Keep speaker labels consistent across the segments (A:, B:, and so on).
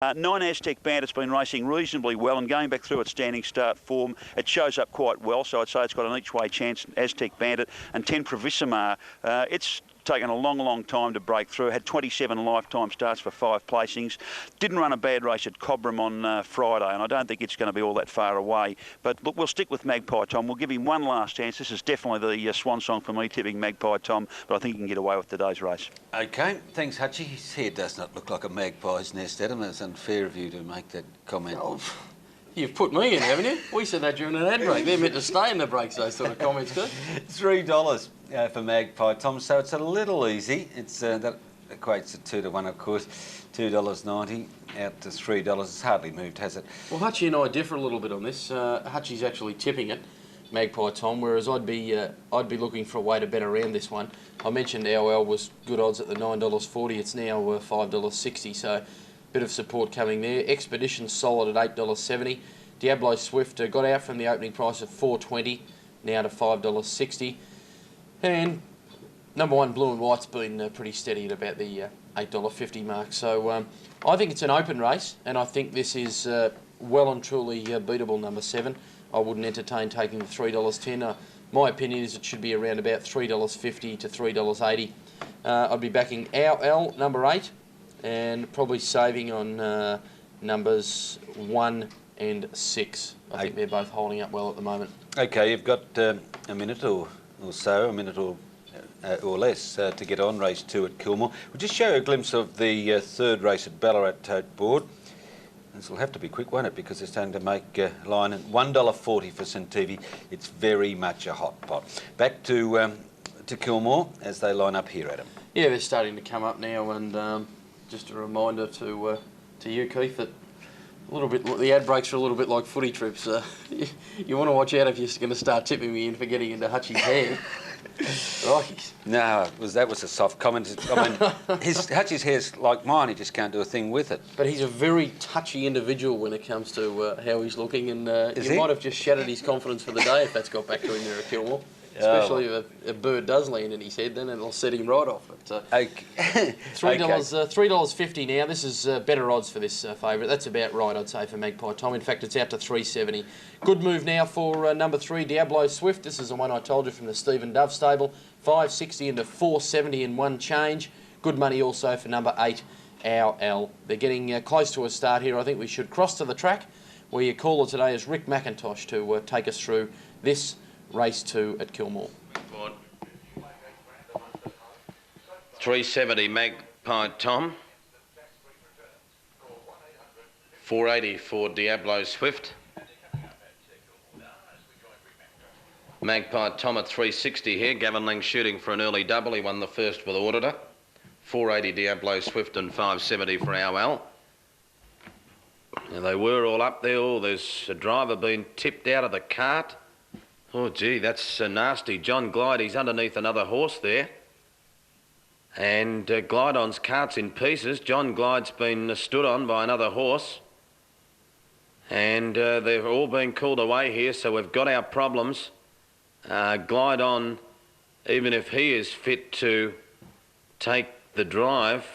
A: Nine Aztec Bandit's been racing reasonably well and going back through its standing start form. It shows up quite well, so I'd say it's got an each-way chance, Aztec Bandit. And 10 Provisima, it's taken a long time to break through. Had 27 lifetime starts for 5 placings. Didn't run a bad race at Cobram on Friday, and I don't think it's going to be all that far away. But look, we'll stick with Magpie Tom. We'll give him one last chance. This is definitely the swan song for me, tipping Magpie Tom, but I think he can get away with today's race.
B: OK, thanks, Hutchie. His hair does not look like a magpie's nest, Adam. It's unfair of you to make that comment.
C: Oh, you've put me in, haven't you? We said that during an ad break. They're meant to stay in the breaks, those sort of comments, good.
B: $3 for Magpie Tom, so it's a little easy. It's that equates to 2 to 1, of course. $2.90 out to $3. It's hardly moved, has it?
C: Well, Hutchie and I differ a little bit on this. Hutchie's actually tipping it, Magpie Tom, whereas I'd be looking for a way to bet around this one. I mentioned OL was good odds at the $9.40. It's now $5.60, so bit of support coming there. Expedition solid at $8.70. Diablo Swift got out from the opening price of $4.20, now to $5.60. And number 1 Blue and White's been pretty steady at about the $8.50 mark. So I think it's an open race, and I think this is well and truly beatable, number 7. I wouldn't entertain taking the $3.10. My opinion is it should be around about $3.50 to $3.80. I'd be backing OL, number 8, and probably saving on numbers 1 and 6. I think they're both holding up well at the moment.
B: OK, you've got a minute or so, a minute or less to get on race 2 at Kilmore. We'll just show you a glimpse of the third race at Ballarat Tote Board. This will have to be quick, won't it? Because they're starting to make line at $1.40 for St TV. It's very much a hot pot. Back to Kilmore as they line up here, Adam. Yeah,
C: they're starting to come up now, and just a reminder to you, Keith, that a little bit the ad breaks are a little bit like footy trips. You want to watch out if you're going to start tipping me in for getting into Hutchie's hair.
B: No, that was a soft comment. I mean, Hutchie's hair's like mine. He just can't do a thing with it.
C: But he's a very touchy individual when it comes to how he's looking, and you might have just shattered his confidence for the day if that's got back to him there at Kilmore. Especially if a bird does land in his head, then it'll set him right off. But, $3.50 now. This is better odds for this favourite. That's about right, I'd say, for Magpie Tom. In fact, it's out to $3.70. Good move now for number 3, Diablo Swift. This is the one I told you from the Stephen Dove stable. $5.60 into $4.70 in one change. Good money also for number 8, OL. They're getting close to a start here. I think we should cross to the track, where your caller today is Rick McIntosh to take us through this race 2 at Kilmore.
D: $3.70 Magpie Tom. $4.80 for Diablo Swift. Magpie Tom at $3.60 here. Gavin Ling shooting for an early double. He won the first with Auditor. $4.80 Diablo Swift and $5.70 for OL. Now they were all up there. Oh, there's a driver being tipped out of the cart. Oh, gee, that's nasty. John Glide, he's underneath another horse there. And Glidon's cart's in pieces. John Glide's been stood on by another horse. And they've all been called away here, so we've got our problems. Glidon, even if he is fit to take the drive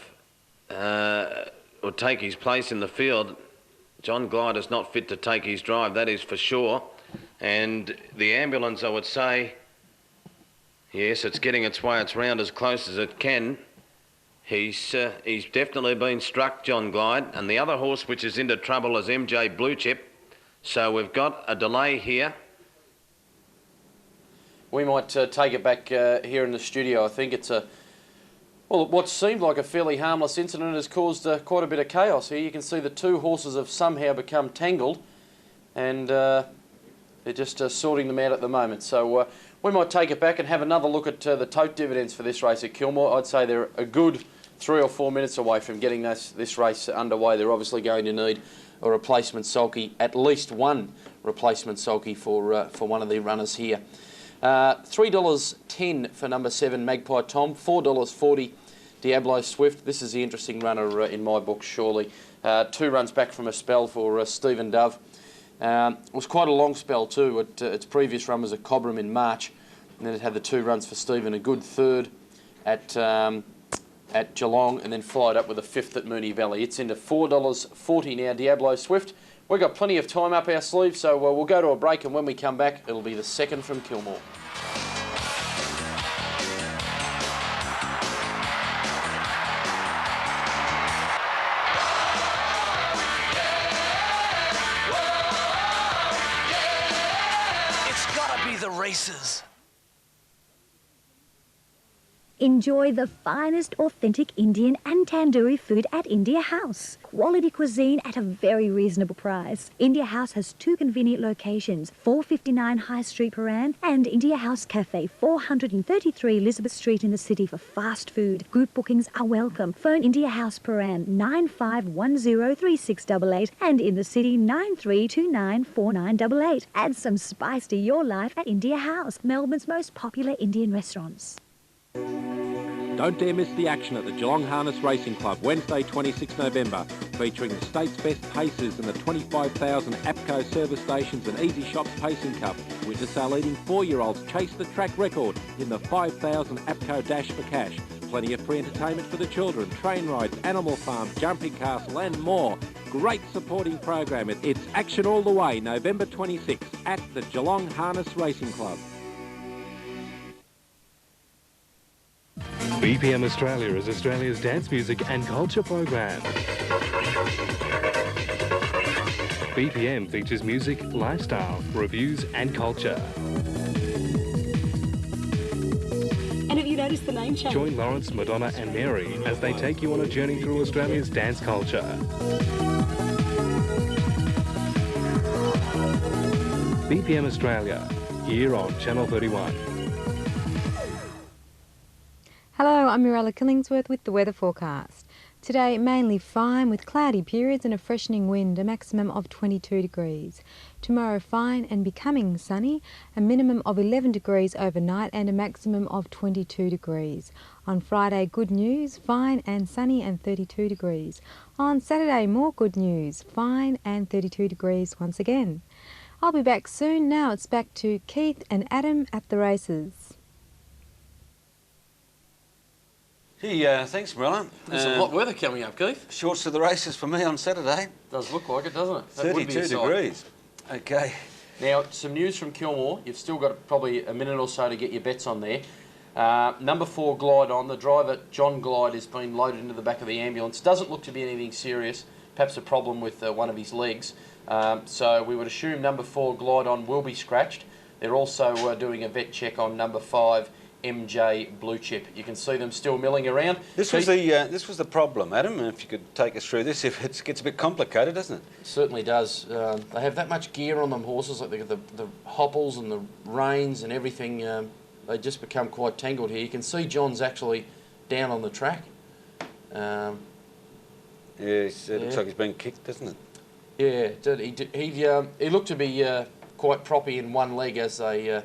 D: or take his place in the field, John Glide is not fit to take his drive, that is for sure. And the ambulance, I would say, yes, it's getting its way. It's round as close as it can. He's definitely been struck, John Glide. And the other horse which is into trouble is MJ Blue Chip. So we've got a delay here.
C: We might take it back here in the studio. I think it's what seemed like a fairly harmless incident has caused quite a bit of chaos here. You can see the 2 horses have somehow become tangled, and they're just sorting them out at the moment. So we might take it back and have another look at the tote dividends for this race at Kilmore. I'd say they're a good 3 or 4 minutes away from getting this race underway. They're obviously going to need a replacement sulky, at least one replacement sulky for one of the runners here. $3.10 for number 7, Magpie Tom. $4.40, Diablo Swift. This is the interesting runner in my book, surely. 2 runs back from a spell for Stephen Dove. It was quite a long spell too. Its previous run was at Cobram in March, and then it had the 2 runs for Stephen, a good third at at Geelong, and then followed up with a 5th at Moonee Valley. It's into $4.40 now, Diablo Swift. We've got plenty of time up our sleeve, so we'll go to a break, and when we come back, it'll be the 2nd from Kilmore.
E: It's gotta be the races.
F: Enjoy the finest authentic Indian and tandoori food at India House. Quality cuisine at a very reasonable price. India House has 2 convenient locations, 459 High Street, Paran, and India House Cafe, 433 Elizabeth Street in the city for fast food. Group bookings are welcome. Phone India House Paran 95103688 and in the city 93294988. Add some spice to your life at India House, Melbourne's most popular Indian restaurants.
G: Don't dare miss the action at the Geelong Harness Racing Club, Wednesday 26 November, featuring the state's best pacers in the 25,000 APCO service stations and Easy Shops Pacing Cup. Witness our leading 4-year-olds chase the track record in the 5,000 APCO Dash for Cash. Plenty of free entertainment for the children, train rides, animal farm, jumping castle and more. Great supporting program. It's action all the way, November 26 at the Geelong Harness Racing Club.
H: BPM Australia is Australia's dance music and culture program. BPM features music, lifestyle, reviews and culture.
I: And have you noticed the name change?
H: Join Lawrence, Madonna and Mary as they take you on a journey through Australia's dance culture. BPM Australia, here on Channel 31.
J: Hello, I'm Mirella Killingsworth with the weather forecast. Today, mainly fine with cloudy periods and a freshening wind, a maximum of 22 degrees. Tomorrow, fine and becoming sunny, a minimum of 11 degrees overnight and a maximum of 22 degrees. On Friday, good news, fine and sunny and 32 degrees. On Saturday, more good news, fine and 32 degrees once again. I'll be back soon. Now it's back to Keith and Adam at the races.
B: Gee, thanks, Marilla.
C: There's some hot weather coming up, Keith.
B: Shorts to the races for me on Saturday.
C: Does look like it, doesn't it? That would be
B: 32
C: a sight.
B: degrees. Okay.
C: Now, some news from Kilmore. You've still got probably a minute or so to get your bets on there. Number 4, Glide On. The driver, John Glide, has been loaded into the back of the ambulance. Doesn't look to be anything serious, perhaps a problem with one of his legs. So we would assume number 4, Glide On, will be scratched. They're also doing a vet check on number 5, MJ Blue Chip. You can see them still milling around.
B: This was the problem, Adam. If you could take us through this, if it gets a bit complicated, doesn't it?
C: It certainly does. They have that much gear on them horses, like the hopples and the reins and everything. They just become quite tangled here. You can see John's actually down on the track.
B: It looks like he's been kicked, doesn't it?
C: Yeah, he looked to be quite proppy in one leg as they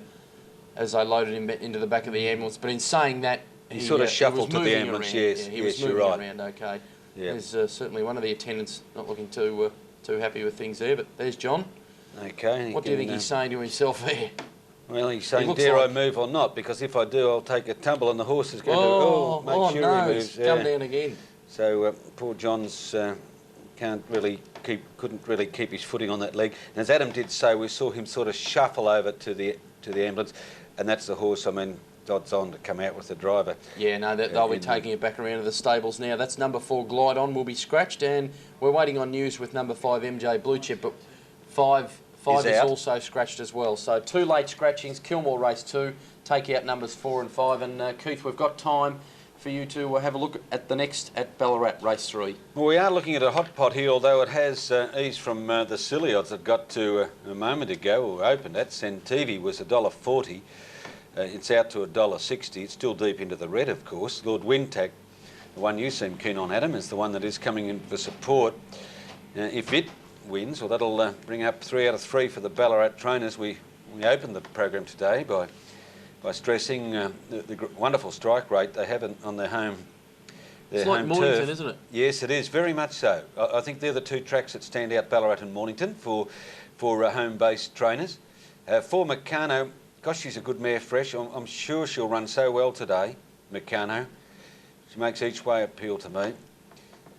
C: loaded him into the back of the ambulance. But in saying that,
B: he sort of shuffled to the ambulance.
C: Around.
B: Yes,
C: he was
B: you're
C: moving
B: right.
C: around. Okay.
B: Yeah.
C: There's certainly one of the attendants not looking too happy with things there. But there's John.
B: Okay.
C: What do you think he's saying to himself there?
B: Well, he's saying, dare I move or not? Because if I do, I'll take a tumble and the horse is going to make sure he moves.
C: Come down again.
B: So poor John's couldn't really keep his footing on that leg. And as Adam did say, we saw him sort of shuffle over to the ambulance, and that's the horse. I mean, odds on to come out with the driver.
C: Yeah, no, they'll be taking it back around to the stables now. That's number 4, Glide On, will be scratched, and we're waiting on news with number 5, MJ Blue Chip, but 5 is also scratched as well. So 2 late scratchings. Kilmore race 2, take out numbers 4 and 5, and Keith, we've got time for you to have a look at the next at Ballarat race 3.
B: Well, we are looking at a hot pot here, although it has eased from the silly odds that got to a moment ago, or opened at. Centivi was $1.40. It's out to $1.60. It's still deep into the red, of course. Lord Wintag, the one you seem keen on, Adam, is the one that is coming in for support. If it wins, well, that'll bring up 3 out of 3 for the Ballarat trainers. We opened the program today by stressing the wonderful strike rate they have on their home.
C: It's like Mornington, isn't it?
B: Yes, it is, very much so. I think they're the 2 tracks that stand out, Ballarat and Mornington, for home-based trainers. For Meccano, gosh, she's a good mare fresh. I'm sure she'll run so well today, Meccano. She makes each way appeal to me.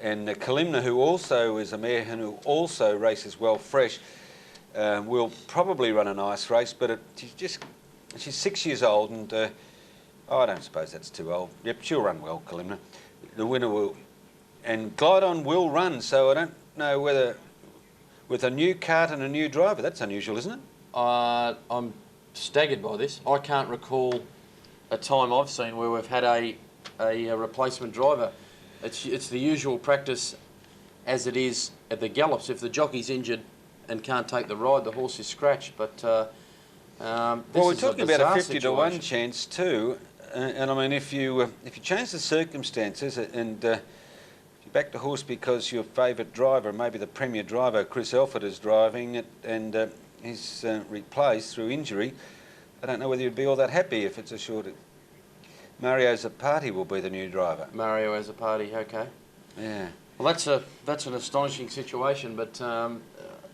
B: And Kalimna, who also is a mare and who also races well fresh, will probably run a nice race, but she's 6 years old, and I don't suppose that's too old. Yep, she'll run well, Kalimna. The winner will. And Glidon will run, so I don't know whether, with a new cart and a new driver, that's unusual, isn't it?
C: I'm staggered by this. I can't recall a time I've seen where we've had a replacement driver. It's the usual practice as it is at the gallops. If the jockey's injured and can't take the ride, the horse is scratched. But
B: well, we're talking about a 50 to 1 chance too, and I mean, if you change the circumstances and you back the horse because your favourite driver, maybe the premier driver, Chris Elford, is driving it, and he's replaced through injury, I don't know whether you'd be all that happy if it's a short. Mario Zapati will be the new driver.
C: Mario Zapati, okay.
B: Yeah.
C: Well, that's an astonishing situation, but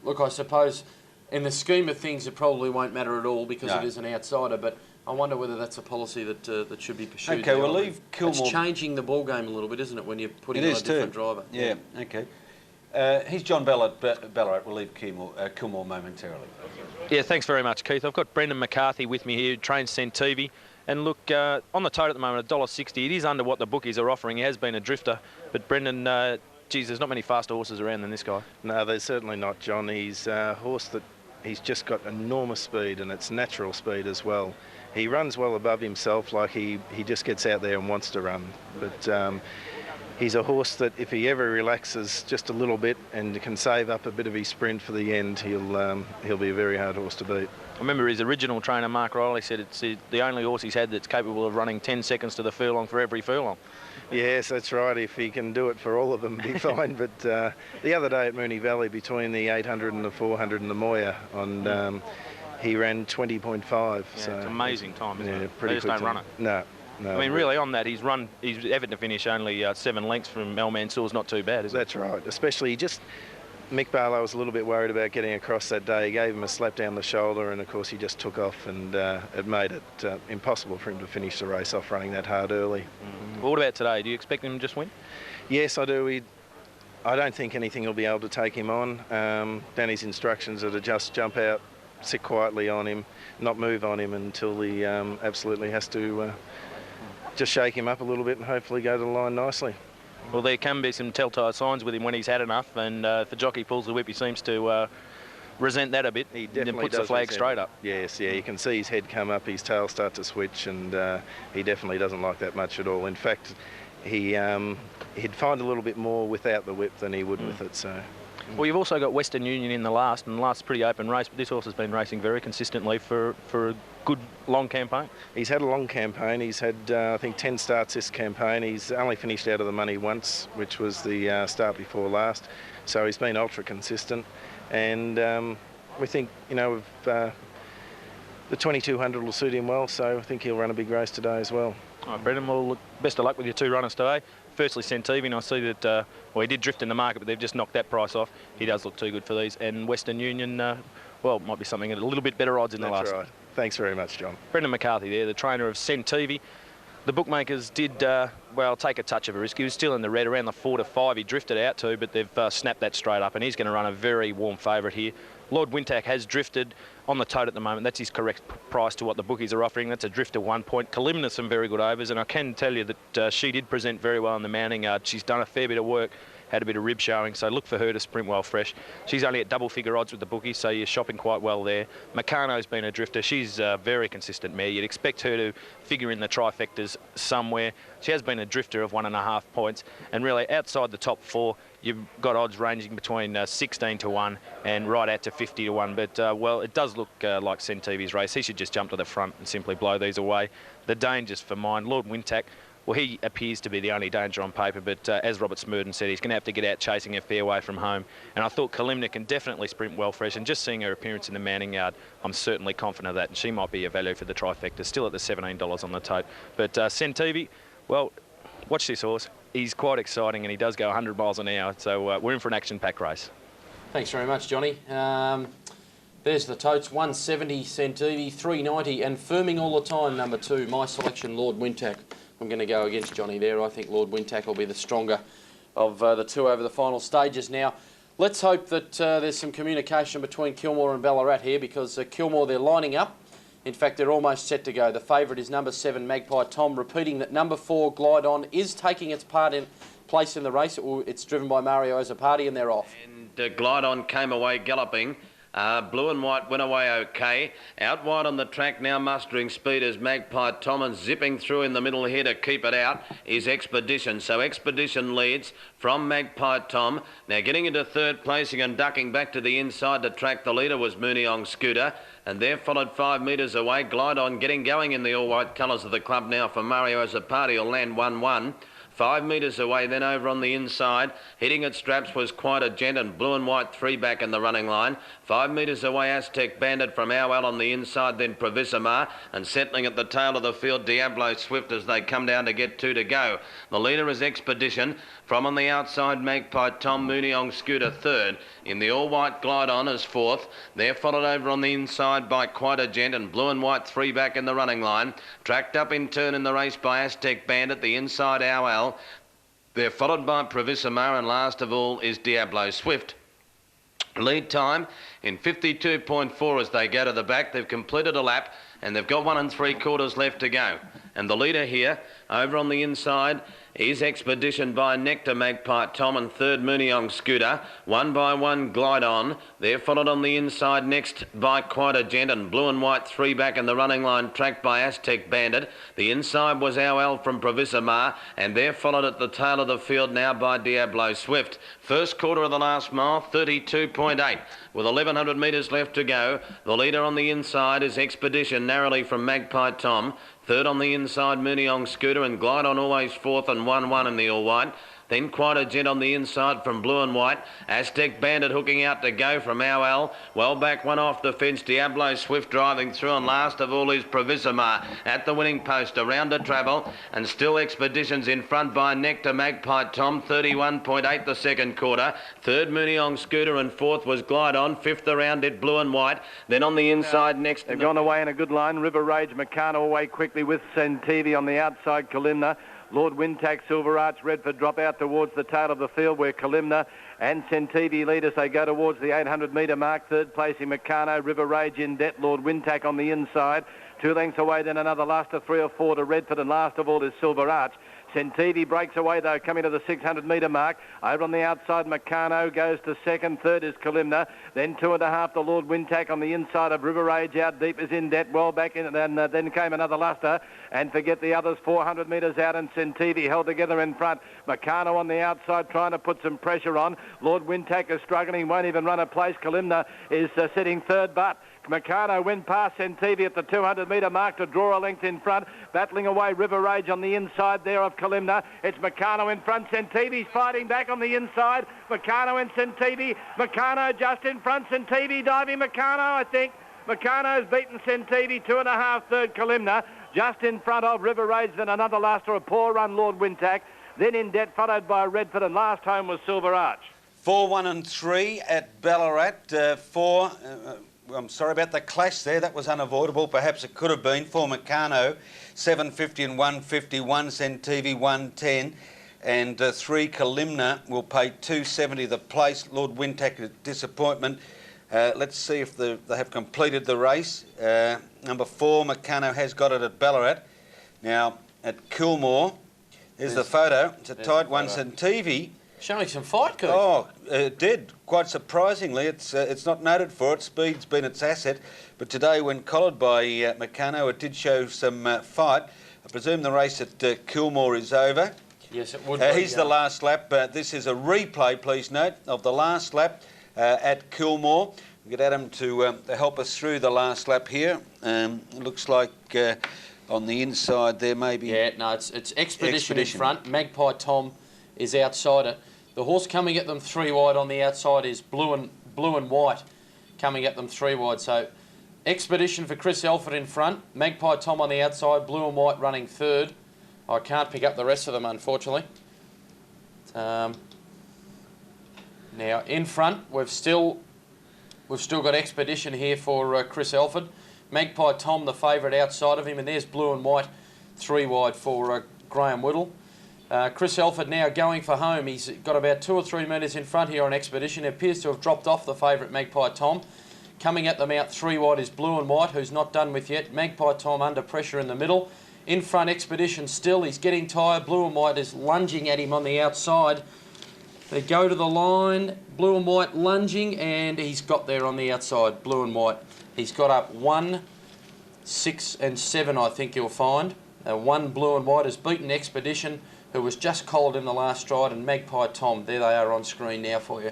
C: look, I suppose in the scheme of things it probably won't matter at all because it is an outsider, but I wonder whether that's a policy that should be pursued.
B: Okay, we'll leave Kilmore.
C: It's changing the ball game a little bit, isn't it, when you're putting on a different driver?
B: Yeah, okay. He's John Ballarat. We'll leave Kilmore momentarily.
K: Yeah, thanks very much, Keith. I've got Brendan McCarthy with me here, who trains Centivi. And look, on the tote at the moment, $1.60. It is under what the bookies are offering. He has been a drifter. But Brendan, geez, there's not many faster horses around than this guy.
L: No, there's certainly not, John. He's a horse that he's just got enormous speed, and it's natural speed as well. He runs well above himself, like he just gets out there and wants to run. But he's a horse that if he ever relaxes just a little bit and can save up a bit of his sprint for the end, he'll be a very hard horse to beat.
K: I remember his original trainer, Mark Riley, said it's the only horse he's had that's capable of running 10 seconds to the furlong for every furlong.
L: Yes, that's right. If he can do it for all of them, be fine. But the other day at Moonee Valley, between the 800 and the 400 and the Moya, he ran 20.5.
K: Yeah,
L: so
K: it's an amazing time, isn't it?
L: Pretty
K: They just don't
L: time.
K: run it.
L: No.
K: I mean, really, on that, he's Everton to finish only 7 lengths from El Mansour's not too bad, is it?
L: That's right. Especially Mick Barlow was a little bit worried about getting across that day. He gave him a slap down the shoulder, and of course he just took off, and it made it impossible for him to finish the race off running that hard early.
K: Well, what about today? Do you expect him to just win?
L: Yes, I do. I don't think anything will be able to take him on. Danny's instructions are to just jump out, sit quietly on him, not move on him until he absolutely has to just shake him up a little bit and hopefully go to the line nicely.
K: Well, there can be some telltale signs with him when he's had enough, and if the jockey pulls the whip, he seems to resent that a bit.
L: He definitely
K: puts the flag straight up.
L: Yes, yeah, you can see his head come up, his tail start to switch, and he definitely doesn't like that much at all. In fact, he'd find a little bit more without the whip than he would with it. So.
K: Well, you've also got Western Union in the last, and the last pretty open race, but this horse has been racing very consistently for a good long campaign.
L: He's had a long campaign. He's had, I think, 10 starts this campaign. He's only finished out of the money once, which was the start before last. So he's been ultra consistent, and we think, the 2200 will suit him well. So I think he'll run a big race today as well.
K: All right, Brendan. Well, look, best of luck with your 2 runners today. Firstly, Centivi, and I see that, he did drift in the market, but they've just knocked that price off. He does look too good for these. And Western Union, might be something at a little bit better odds in the last.
L: That's right. Thanks very much, John.
K: Brendan McCarthy there, the trainer of Centivi. The bookmakers did, take a touch of a risk. He was still in the red, around the 4 to 5 he drifted out to, but they've snapped that straight up, and he's going to run a very warm favourite here. Lord Wintack has drifted on the tote at the moment. That's his correct price to what the bookies are offering. That's a drifter 1 point. Kalimna some very good overs, and I can tell you that she did present very well in the mounting yard. She's done a fair bit of work, had a bit of rib showing, so look for her to sprint well fresh. She's only at double figure odds with the bookies, so you're shopping quite well there. Meccano's been a drifter. She's a very consistent mare. You'd expect her to figure in the trifectas somewhere. She has been a drifter of 1.5 points, and really outside the top 4, you've got odds ranging between 16 to 1 and right out to 50 to 1. But, it does look like Centivi's race. He should just jump to the front and simply blow these away. The dangers for mine, Lord Wintack, well, he appears to be the only danger on paper, but as Robert Smurden said, he's going to have to get out chasing a fair way from home. And I thought Kalimna can definitely sprint well fresh, and just seeing her appearance in the mounting yard, I'm certainly confident of that, and she might be a value for the trifecta, still at the $17 on the tote. But Centivi, well, watch this horse. He's quite exciting, and he does go 100 miles an hour, so we're in for an action-packed race.
C: Thanks very much, Johnny. There's the totes, 170 Centivi, 390, and firming all the time, number 2, my selection, Lord Wintack. I'm going to go against Johnny there. I think Lord Wintack will be the stronger of the two over the final stages. Now, let's hope that there's some communication between Kilmore and Ballarat here, because Kilmore, they're lining up. In fact, they're almost set to go. The favourite is number 7, Magpie Tom, repeating that number 4, Glide On, is taking its place in the race. It's driven by Mario Azzopardi, and they're off.
D: And Glide On came away galloping. Blue and White went away okay. Out wide on the track now, mustering speed is Magpie Tom, and zipping through in the middle here to keep it out is Expedition. So Expedition leads from Magpie Tom. Now getting into third placing and ducking back to the inside to track. The leader was Mooneyong Scooter, and there followed 5 metres away. Glide On getting going in the all-white colours of the club now for Mario Azzopardi. Will land 1-1. 5 metres away, then over on the inside, hitting at straps was Quite a Gent, and Blue and White 3 back in the running line. 5 metres away, Aztec Bandit from Owell on the inside, then Provisamar, and settling at the tail of the field, Diablo Swift as they come down to get 2 to go. The leader is Expedition. From on the outside, Magpie Tom, Mooneyong Scooter 3rd. In the all-white Glide On is 4th. They're followed over on the inside by Quite a Gent, and Blue and White 3 back in the running line. Tracked up in turn in the race by Aztec Bandit, the inside Owell. They're followed by Provisamar, and last of all is Diablo Swift. Lead time in 52.4 as they go to the back. They've completed a lap, and they've got 1 3/4 left to go. And the leader here, over on the inside, is Expedition by Nectar, Magpie Tom, and 3rd Mooneyong Scooter. 1 by 1 Glide On. They're followed on the inside next by Quite a Gent, and Blue and White 3 back in the running line, tracked by Aztec Bandit. The inside was Owell from Provisamar, and they're followed at the tail of the field now by Diablo Swift. First quarter of the last mile, 32.8. With 1,100 metres left to go, the leader on the inside is Expedition, narrowly from Magpie Tom. 3rd on the inside, Mooneyong Scooter, and Glide On always 4th, and 1-1 in the all-white. Then Quite a Gent on the inside from Blue and White. Aztec Bandit hooking out to go from Owell. Well back, one off the fence. Diablo Swift driving through, and last of all is Provisamar at the winning post. Around to travel, and still Expeditions in front by Nectar, Magpie Tom. 31.8 the second quarter. 3rd Mooneyong Scooter, and 4th was Glide On. 5th around it, Blue and White. Then on the inside next.
M: They've gone away in a good line. River Rage, Meccano away quickly with Centivi on the outside, Kalimna. Lord Wintack, Silver Arch, Redford drop out towards the tail of the field, where Kalimna and Centivi lead as they go towards the 800 metre mark. 3rd placing Meccano, River Rage in debt, Lord Wintack on the inside. 2 lengths away, then another luster, 3 or 4 to Redford, and last of all is Silver Arch. Centivi breaks away though, coming to the 600 metre mark. Over on the outside, Meccano goes to 2nd. 3rd is Kalimna. Then 2.5 to Lord Wintack on the inside of River Rage. Out deep is in debt, well back in, and then came another luster. And forget the others, 400 metres out, and Centivi held together in front. Meccano on the outside trying to put some pressure on. Lord Wintack is struggling, won't even run a place. Kalimna is sitting 3rd, but Meccano went past Centivi at the 200 metre mark to draw a length in front. Battling away River Rage on the inside there of Kalimna. It's Meccano in front. Centivi's fighting back on the inside. Meccano and Centivi. Meccano just in front. Centivi diving Meccano, I think. Meccano's beaten Centivi. 2.5, 3rd Kalimna. Just in front of River Rage. Then another luster, a poor run, Lord Wintack. Then in debt, followed by Redford, and last home was Silver Arch.
B: 4, 1 and 3 at Ballarat. I'm sorry about the clash there. That was unavoidable. Perhaps it could have been. For Meccano, 750 and 151, Centivi 110, and 3 Kalimna will pay 270 the place. Lord Wintack, a disappointment. Let's see if they have completed the race. Number 4, Meccano, has got it at Ballarat. Now, at Kilmore, there's the photo. It's a tight one. Centivi.
C: Showing some fight, Coop.
B: Oh, it did. Quite surprisingly. It's not noted for it. Speed's been its asset. But today, when collared by Meccano, it did show some fight. I presume the race at Kilmore is over.
C: Yes, it would.
B: Here's the last lap. This is a replay, please note, of the last lap at Kilmore. We'll get Adam to help us through the last lap here. It looks like on the inside there maybe...
C: Yeah, no, it's Expedition in front. Magpie Tom is outside it. The horse coming at them 3 wide on the outside is Blue and White coming at them 3 wide. So Expedition for Chris Elford in front. Magpie Tom on the outside. Blue and White running 3rd. I can't pick up the rest of them, unfortunately. Now in front, we've still got Expedition here for Chris Elford. Magpie Tom, the favourite outside of him, and there's Blue and White 3 wide for Graham Whittle. Chris Elford now going for home. He's got about 2 or 3 metres in front here on Expedition. He appears to have dropped off the favourite Magpie Tom. Coming at them out 3 wide is Blue and White, who's not done with yet. Magpie Tom under pressure in the middle. In front, Expedition still. He's getting tired. Blue and White is lunging at him on the outside. They go to the line. Blue and White lunging, and he's got there on the outside. Blue and White. He's got up 1, 6 and 7, I think you'll find. 1 Blue and White has beaten Expedition, who was just collared in the last stride, and Magpie Tom. There they are on screen now for you.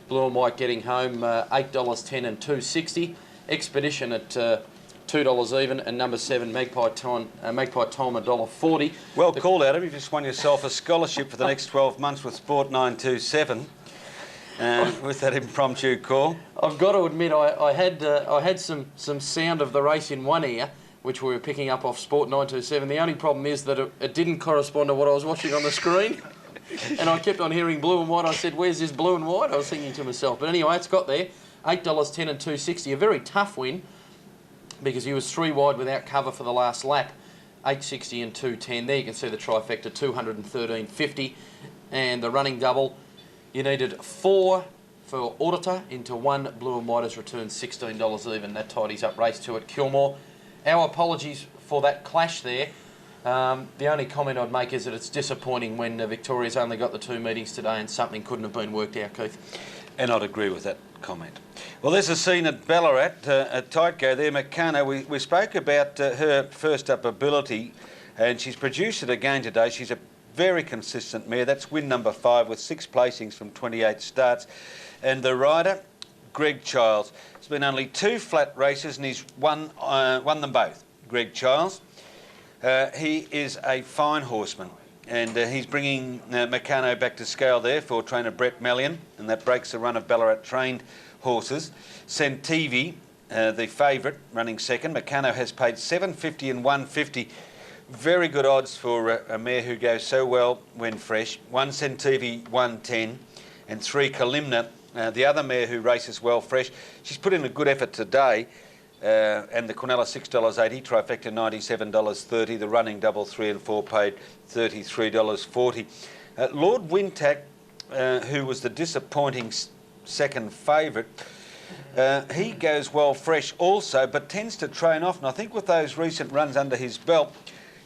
C: Blue and White getting home $8.10 and $2.60. Expedition at $2 even, and number 7 Magpie Tom $1.40.
B: Well called, Adam. You've just won yourself a scholarship for the next 12 months with Sport 927 with that impromptu call.
C: I've got to admit, I had some sound of the race in one ear, which we were picking up off Sport 927. The only problem is that it didn't correspond to what I was watching on the screen. And I kept on hearing Blue and White. I said, where's this Blue and White? I was thinking to myself. But anyway, it's got there. $8.10 and $2.60. A very tough win because he was 3 wide without cover for the last lap. $8.60 and $2.10. There you can see the trifecta, $213.50. And the running double, you needed 4 for Auditor into 1. Blue and White has returned $16 even. That tidies up race 2 at Kilmore. Our apologies for that clash there. The only comment I'd make is that it's disappointing when Victoria's only got the 2 meetings today and something couldn't have been worked out, Keith.
B: And I'd agree with that comment. Well, there's a scene at Ballarat, a tight go there. McCanna, we spoke about her first up ability, and she's produced it again today. She's a very consistent mare. That's win number 5 with 6 placings from 28 starts. And the rider, Greg Childs. It's been only 2 flat races and he's won them both. Greg Childs. He is a fine horseman, and he's bringing Meccano back to scale there for trainer Brett Mallion, and that breaks the run of Ballarat trained horses. Centivi, the favourite, running second. Meccano has paid $7.50 and $1.50. Very good odds for a mare who goes so well when fresh. 1 Centivi, 1.10, and 3 Kalimna, the other mare who races well fresh. She's put in a good effort today. And the Quinella $6.80, trifecta $97.30, the running double 3 and 4 paid $33.40. Lord Wintack, who was the disappointing second favourite, he goes well fresh also, but tends to train off, and I think with those recent runs under his belt,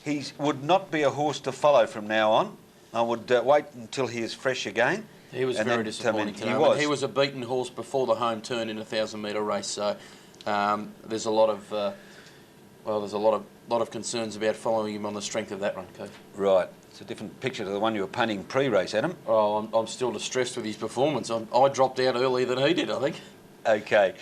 B: he would not be a horse to follow from now on. I would wait until he is fresh again.
C: He was very disappointing today. He was a beaten horse before the home turn in a 1,000-metre race, so there's a lot of concerns about following him on the strength of that run, Keith.
B: Right. It's a different picture to the one you were punting pre-race, Adam.
C: Oh, I'm still distressed with his performance. I dropped out earlier than he did, I think.
B: Okay.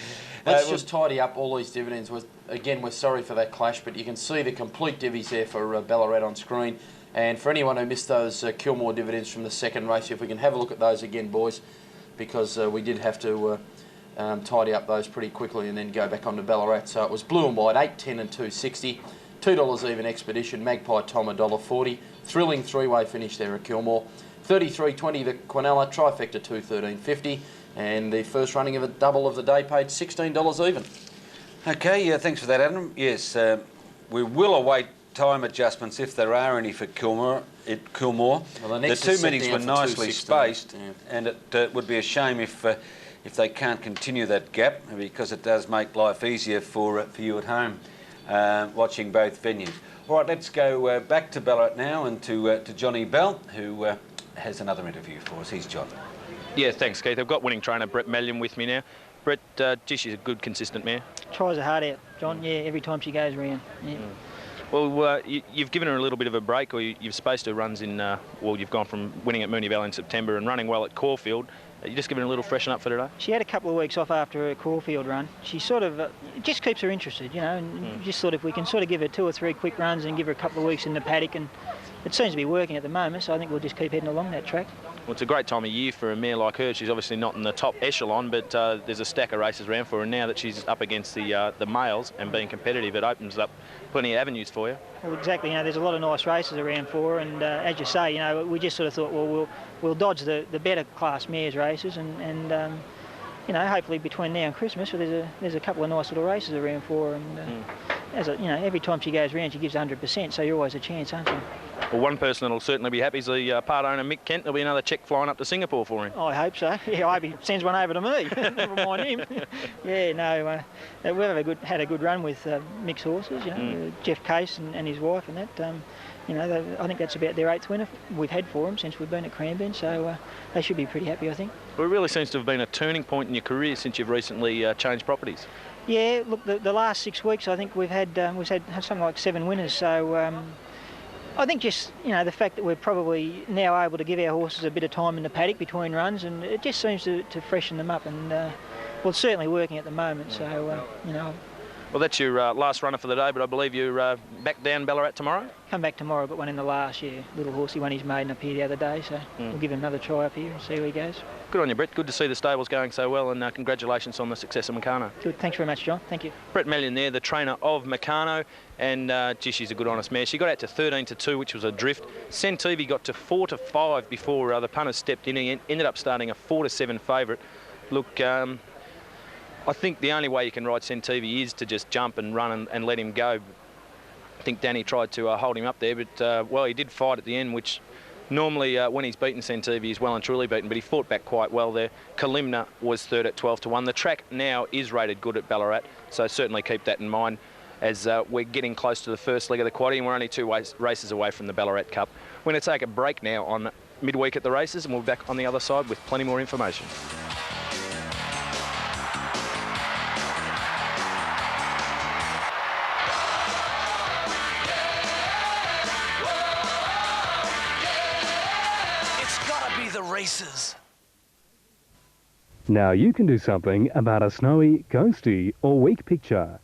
C: Let's just tidy up all these dividends. Again, we're sorry for that clash, but you can see the complete divvies there for Ballarat on screen. And for anyone who missed those Kilmore dividends from the second race, if we can have a look at those again, boys, because we did have to tidy up those pretty quickly and then go back onto Ballarat. So it was Blue and White, $8.10 and $2.60. $2 even Expedition, Magpie Tom $1.40. Thrilling 3-way finish there at Kilmore. $33.20 the Quinella, trifecta $213.50. And the first running of a double of the day paid $16 even.
B: Okay, yeah, thanks for that, Adam. Yes, we will await time adjustments if there are any for Kilmore. Well, the 2 meetings were nicely spaced, yeah. And it would be a shame if they can't continue that gap, because it does make life easier for you at home watching both venues. All right, let's go back to Ballarat now and to Johnny Bell, who has another interview for us. He's John.
K: Yeah, thanks, Keith. I've got winning trainer Brett Mallion with me now. Brett, she's a good, consistent mare.
N: Tries her heart out, John. Yeah, every time she goes round. Yeah.
K: Well, you've given her a little bit of a break, or you've spaced her runs in. Well, you've gone from winning at Moonee Valley in September and running well at Caulfield. You just giving her a little freshen up for today?
N: She had a couple of weeks off after her Caulfield run. She sort of it just keeps her interested, you know. And just sort of, we can sort of give her 2 or 3 quick runs and give her a couple of weeks in the paddock, and it seems to be working at the moment. So I think we'll just keep heading along that track.
K: Well, it's a great time of year for a mare like her. She's obviously not in the top echelon, but there's a stack of races around for her. And now that she's up against the males and being competitive, it opens up plenty of avenues for you.
N: Well, exactly. You know, there's a lot of nice races around for her, and as you say, you know, we just sort of thought, well, we'll dodge the better class mares races, and you know, hopefully between now and Christmas, there's a couple of nice little races around for her. And you know, every time she goes round, she gives 100%. So you're always a chance, aren't you?
K: Well, one person that'll certainly be happy is the part owner, Mick Kent. There'll be another cheque flying up to Singapore for him.
N: I hope so. Yeah, I hope he sends one over to me. Never mind him. Yeah, no, we've had a good run with Mick's horses, you know, Jeff Case and his wife and that. You know, I think that's about their 8th winner we've had for them since we've been at Cranbourne, so they should be pretty happy, I think.
K: Well, it really seems to have been a turning point in your career since you've recently changed properties.
N: Yeah, look, the last 6 weeks I think we've had something like 7 winners, so I think just, you know, the fact that we're probably now able to give our horses a bit of time in the paddock between runs, and it just seems to freshen them up, and well, it's certainly working at the moment, so, you know.
K: Well, that's your last runner for the day, but I believe you're back down Ballarat tomorrow?
N: Come back tomorrow, but one in the last, yeah. Little horsey won his maiden up here the other day, so we'll give him another try up here and see how he goes. Good
K: on you, Brett. Good to see the stables going so well, and congratulations on the success of Meccano.
N: Good. Thanks very much, John. Thank you.
K: Brett Mellion there, the trainer of Meccano, and gee, she's a good honest mare. She got out to 13-2, which was a drift. Centivi got to 4-5 before the punters stepped in and ended up starting a 4-7 favourite. Look, I think the only way you can ride Centivi is to just jump and run and let him go. I think Danny tried to hold him up there, but, well, he did fight at the end, which normally when he's beaten Centivi, he's well and truly beaten, but he fought back quite well there. Kalimna was third at 12-1. The track now is rated good at Ballarat, so certainly keep that in mind as we're getting close to the first leg of the quaddie, and we're only 2 races away from the Ballarat Cup. We're going to take a break now on midweek at the races, and we'll be back on the other side with plenty more information.
E: Races.
H: Now you can do something about a snowy, ghosty or weak picture.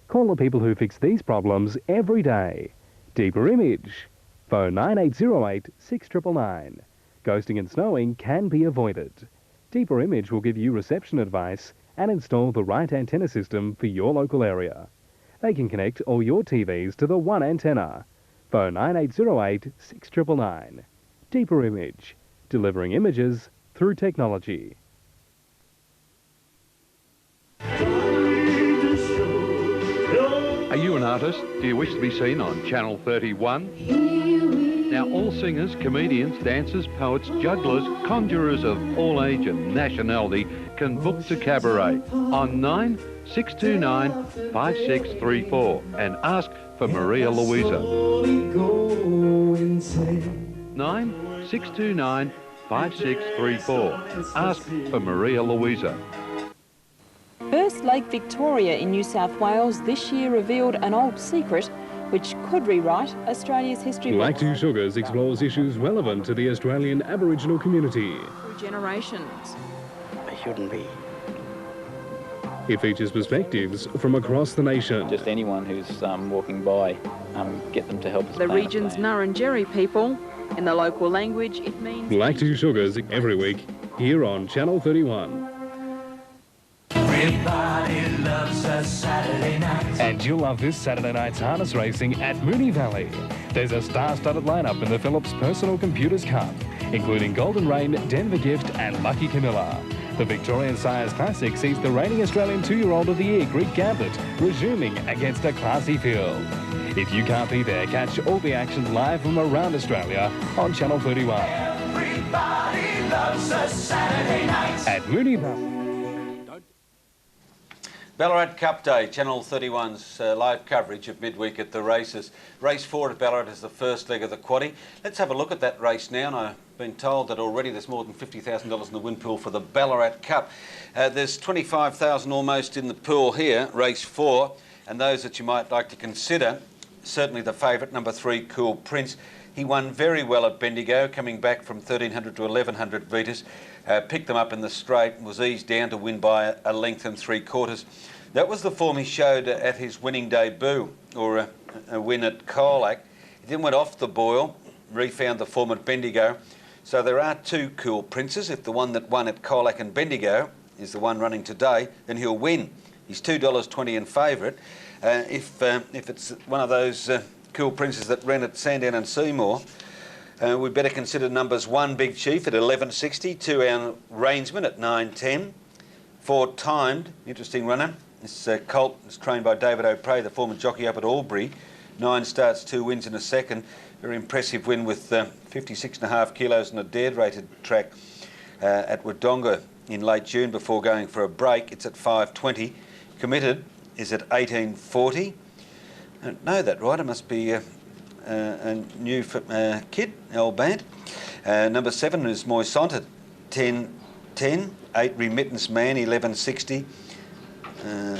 H: Call the people who fix these problems every day. Deeper Image. Phone 9808 6999. Ghosting and snowing can be avoided. Deeper Image will give you reception advice and install the right antenna system for your local area. They can connect all your TVs to the one antenna. Phone 9808 6999. Deeper Image. Delivering images through technology.
O: Are you an artist? Do you wish to be seen on Channel 31? Now all singers, comedians, dancers, poets, jugglers, conjurers of all age and nationality can book to Cabaret on 9629 5634 and ask for Maria Louisa. 9629 5634. Ask for Maria Louisa.
P: First Lake Victoria in New South Wales this year revealed an old secret which could rewrite Australia's history.
H: Black Tea Sugars explores issues relevant to the Australian Aboriginal community.
P: For generations.
Q: They shouldn't be.
H: It features perspectives from across the nation.
Q: Just anyone who's walking by, get them to help us.
P: The region's Nurrunjeri people. In the local language, it means...
H: Black Tea Sugars every week, here on Channel 31.
E: Everybody loves a Saturday night.
H: And you'll love this Saturday night's harness racing at Moonee Valley. There's a star-studded lineup in the Phillips Personal Computers Cup, including Golden Rain, Denver Gift and Lucky Camilla. The Victorian Sires Classic sees the reigning Australian 2-year-old of the year, Greek Gambit, resuming against a classy field. If you can't be there, catch all the action live from around Australia on Channel 31.
E: Everybody loves a Saturday night.
H: At Moonee Valley.
B: Ballarat Cup Day, Channel 31's live coverage of midweek at the races. Race 4 at Ballarat is the first leg of the quaddie. Let's have a look at that race now, and I've been told that already there's more than $50,000 in the win pool for the Ballarat Cup. There's $25,000 almost in the pool here, race 4, and those that you might like to consider, certainly the favourite, number 3, Cool Prince. He won very well at Bendigo, coming back from 1,300 to 1,100 metres. Picked them up in the straight and was eased down to win by a length and 3/4. That was the form he showed at his winning debut, or a win at Colac. He then went off the boil, refound the form at Bendigo. So there are 2 Cool Princes. If the one that won at Colac and Bendigo is the one running today, then he'll win. He's $2.20 in favourite. If it's one of those Cool Princes that ran at Sandown and Seymour, we'd better consider numbers 1 Big Chief at 11.60, 2 Our Rainsman at 9.10, 4 Timed, interesting runner. This colt is trained by David O'Prey, the former jockey up at Albury, 9 starts, 2 wins and a second. Very impressive win with 56.5 kilos on a dead rated track at Wodonga in late June before going for a break. It's at 5.20. Committed is at 18.40. I don't know that right. It must be a new kid, old band. Number 7 is Moisant at 10.10. 8 Remittance Man, 11.60.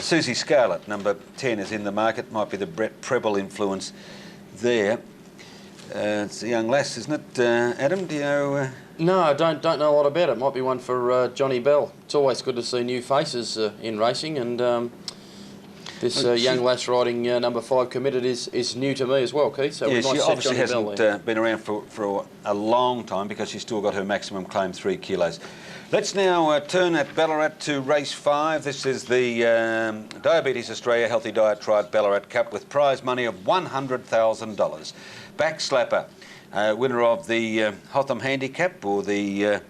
B: Susie Scarlett, number 10, is in the market. Might be the Brett Preble influence there. It's a young lass, isn't it, Adam? Do you know?
C: No, I don't know a lot about it. Might be one for Johnny Bell. It's always good to see new faces in racing, and this young lass riding number 5 Committed is new to me as well, Keith. So
B: yeah,
C: we might
B: she
C: set
B: obviously
C: Johnny
B: hasn't been around for a long time because she's still got her maximum claim 3 kilos. Let's now turn at Ballarat to race 5. This is the Diabetes Australia Healthy Diet Tribe Ballarat Cup with prize money of $100,000. Backslapper, winner of the Hotham Handicap, or the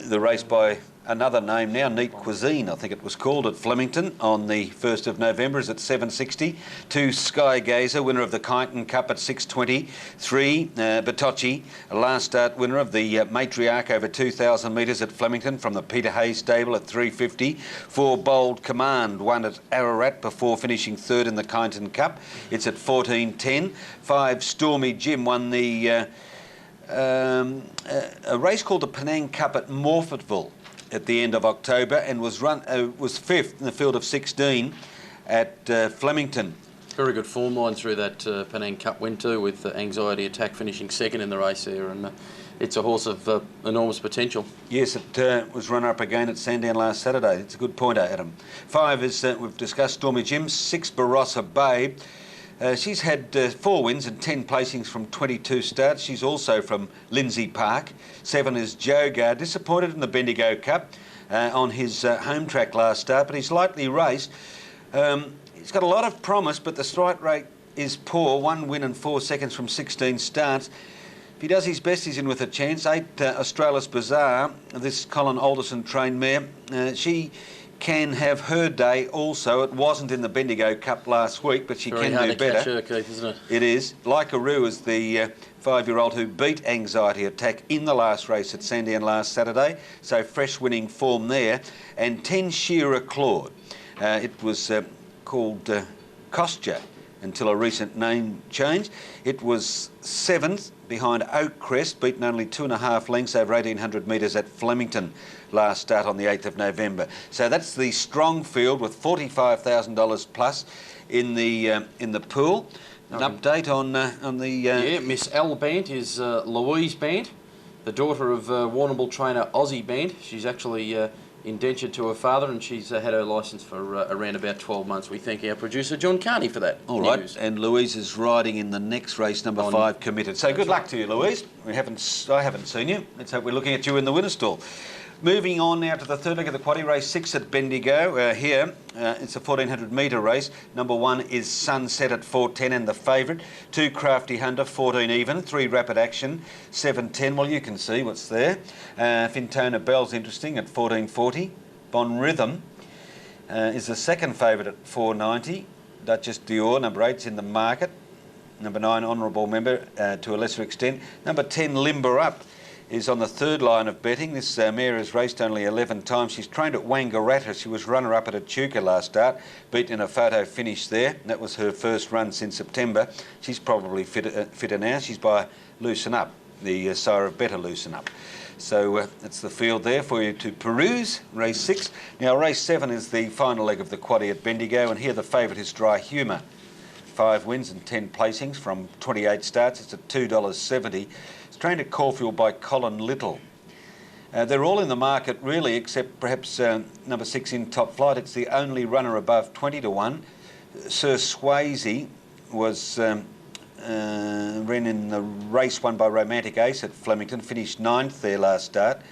B: race by another name now, Neat Cuisine, I think it was called, at Flemington on the 1st of November, is at 7.60. 2 Sky Gazer, winner of the Kyneton Cup at 6.20. 3 Batocci, a last start winner of the Matriarch over 2,000 metres at Flemington from the Peter Hayes stable at 3.50. 4 Bold Command, won at Ararat before finishing 3rd in the Kyneton Cup. It's at 14.10. 5 Stormy Jim won the a race called the Penang Cup at Morfettville at the end of October, and was 5th in the field of 16 at Flemington.
C: Very good form line through that Penang Cup win too, with Anxiety Attack finishing 2nd in the race there, and it's a horse of enormous potential.
B: Yes, it was runner-up again at Sandown last Saturday. It's a good pointer, Adam. 5 is, we've discussed, Stormy Jim. 6 Barossa Babe. She's had 4 wins and 10 placings from 22 starts. She's also from Lindsay Park. 7 is Jogar, disappointed in the Bendigo Cup on his home track last start, but he's lightly raced. He's got a lot of promise, but the strike rate is poor. 1 win and 4 seconds from 16 starts. If he does his best, he's in with a chance. 8 Australis Bazaar, this Colin Alderson trained mare. She can have her day also. It wasn't in the Bendigo Cup last week, but she
C: Very
B: can
C: hard
B: do
C: to
B: better.
C: catch her, Keith, isn't it?
B: It is. Lycaroo is the 5-year-old who beat Anxiety Attack in the last race at Sandown last Saturday, so fresh winning form there. And 10 Shearer Claude. It was called Kostja until a recent name change. It was 7th behind Oakcrest, beaten only 2.5 lengths over 1,800 metres at Flemington last start on the 8th of November. So that's the strong field with $45,000 plus in the pool. An update on the...
C: Yeah, Miss L Bant is Louise Bant, the daughter of Warrnambool trainer Aussie Bant. She's actually indentured to her father, and she's had her licence for around about 12 months. We thank our producer John Carney for that.
B: All right, and Louise is riding in the next race, number 5 Committed. So good luck to you, Louise. I haven't seen you. Let's hope we're looking at you in the winner's stall. Moving on now to the 3rd leg of the quaddie, race 6 at Bendigo. Here, it's a 1,400 metre race. Number 1 is Sunset at 4.10 and the favourite. 2 Crafty Hunter, 14 even. 3 Rapid Action, 7.10. Well, you can see what's there. Fintona Bell's interesting at 14.40. Bon Rhythm is the second favourite at 4.90. Duchess Dior, number 8's in the market. Number 9, Honourable Member to a lesser extent. Number 10, Limber Up, is on the 3rd line of betting. This mare has raced only 11 times. She's trained at Wangaratta. She was runner-up at Echuca last start, beaten in a photo finish there. That was her first run since September. She's probably fitter now. She's by Loosen Up, the sire of Better Loosen Up. So that's the field there for you to peruse, race 6. Now, race 7 is the final leg of the quaddie at Bendigo, and here the favourite is Dry Humour. 5 wins and 10 placings from 28 starts. It's at $2.70. It's trained at Caulfield by Colin Little. They're all in the market really, except perhaps number 6 in Top Flight. It's the only runner above 20 to 1. Sir Swayze was ran in the race won by Romantic Ace at Flemington, finished 9th there last start.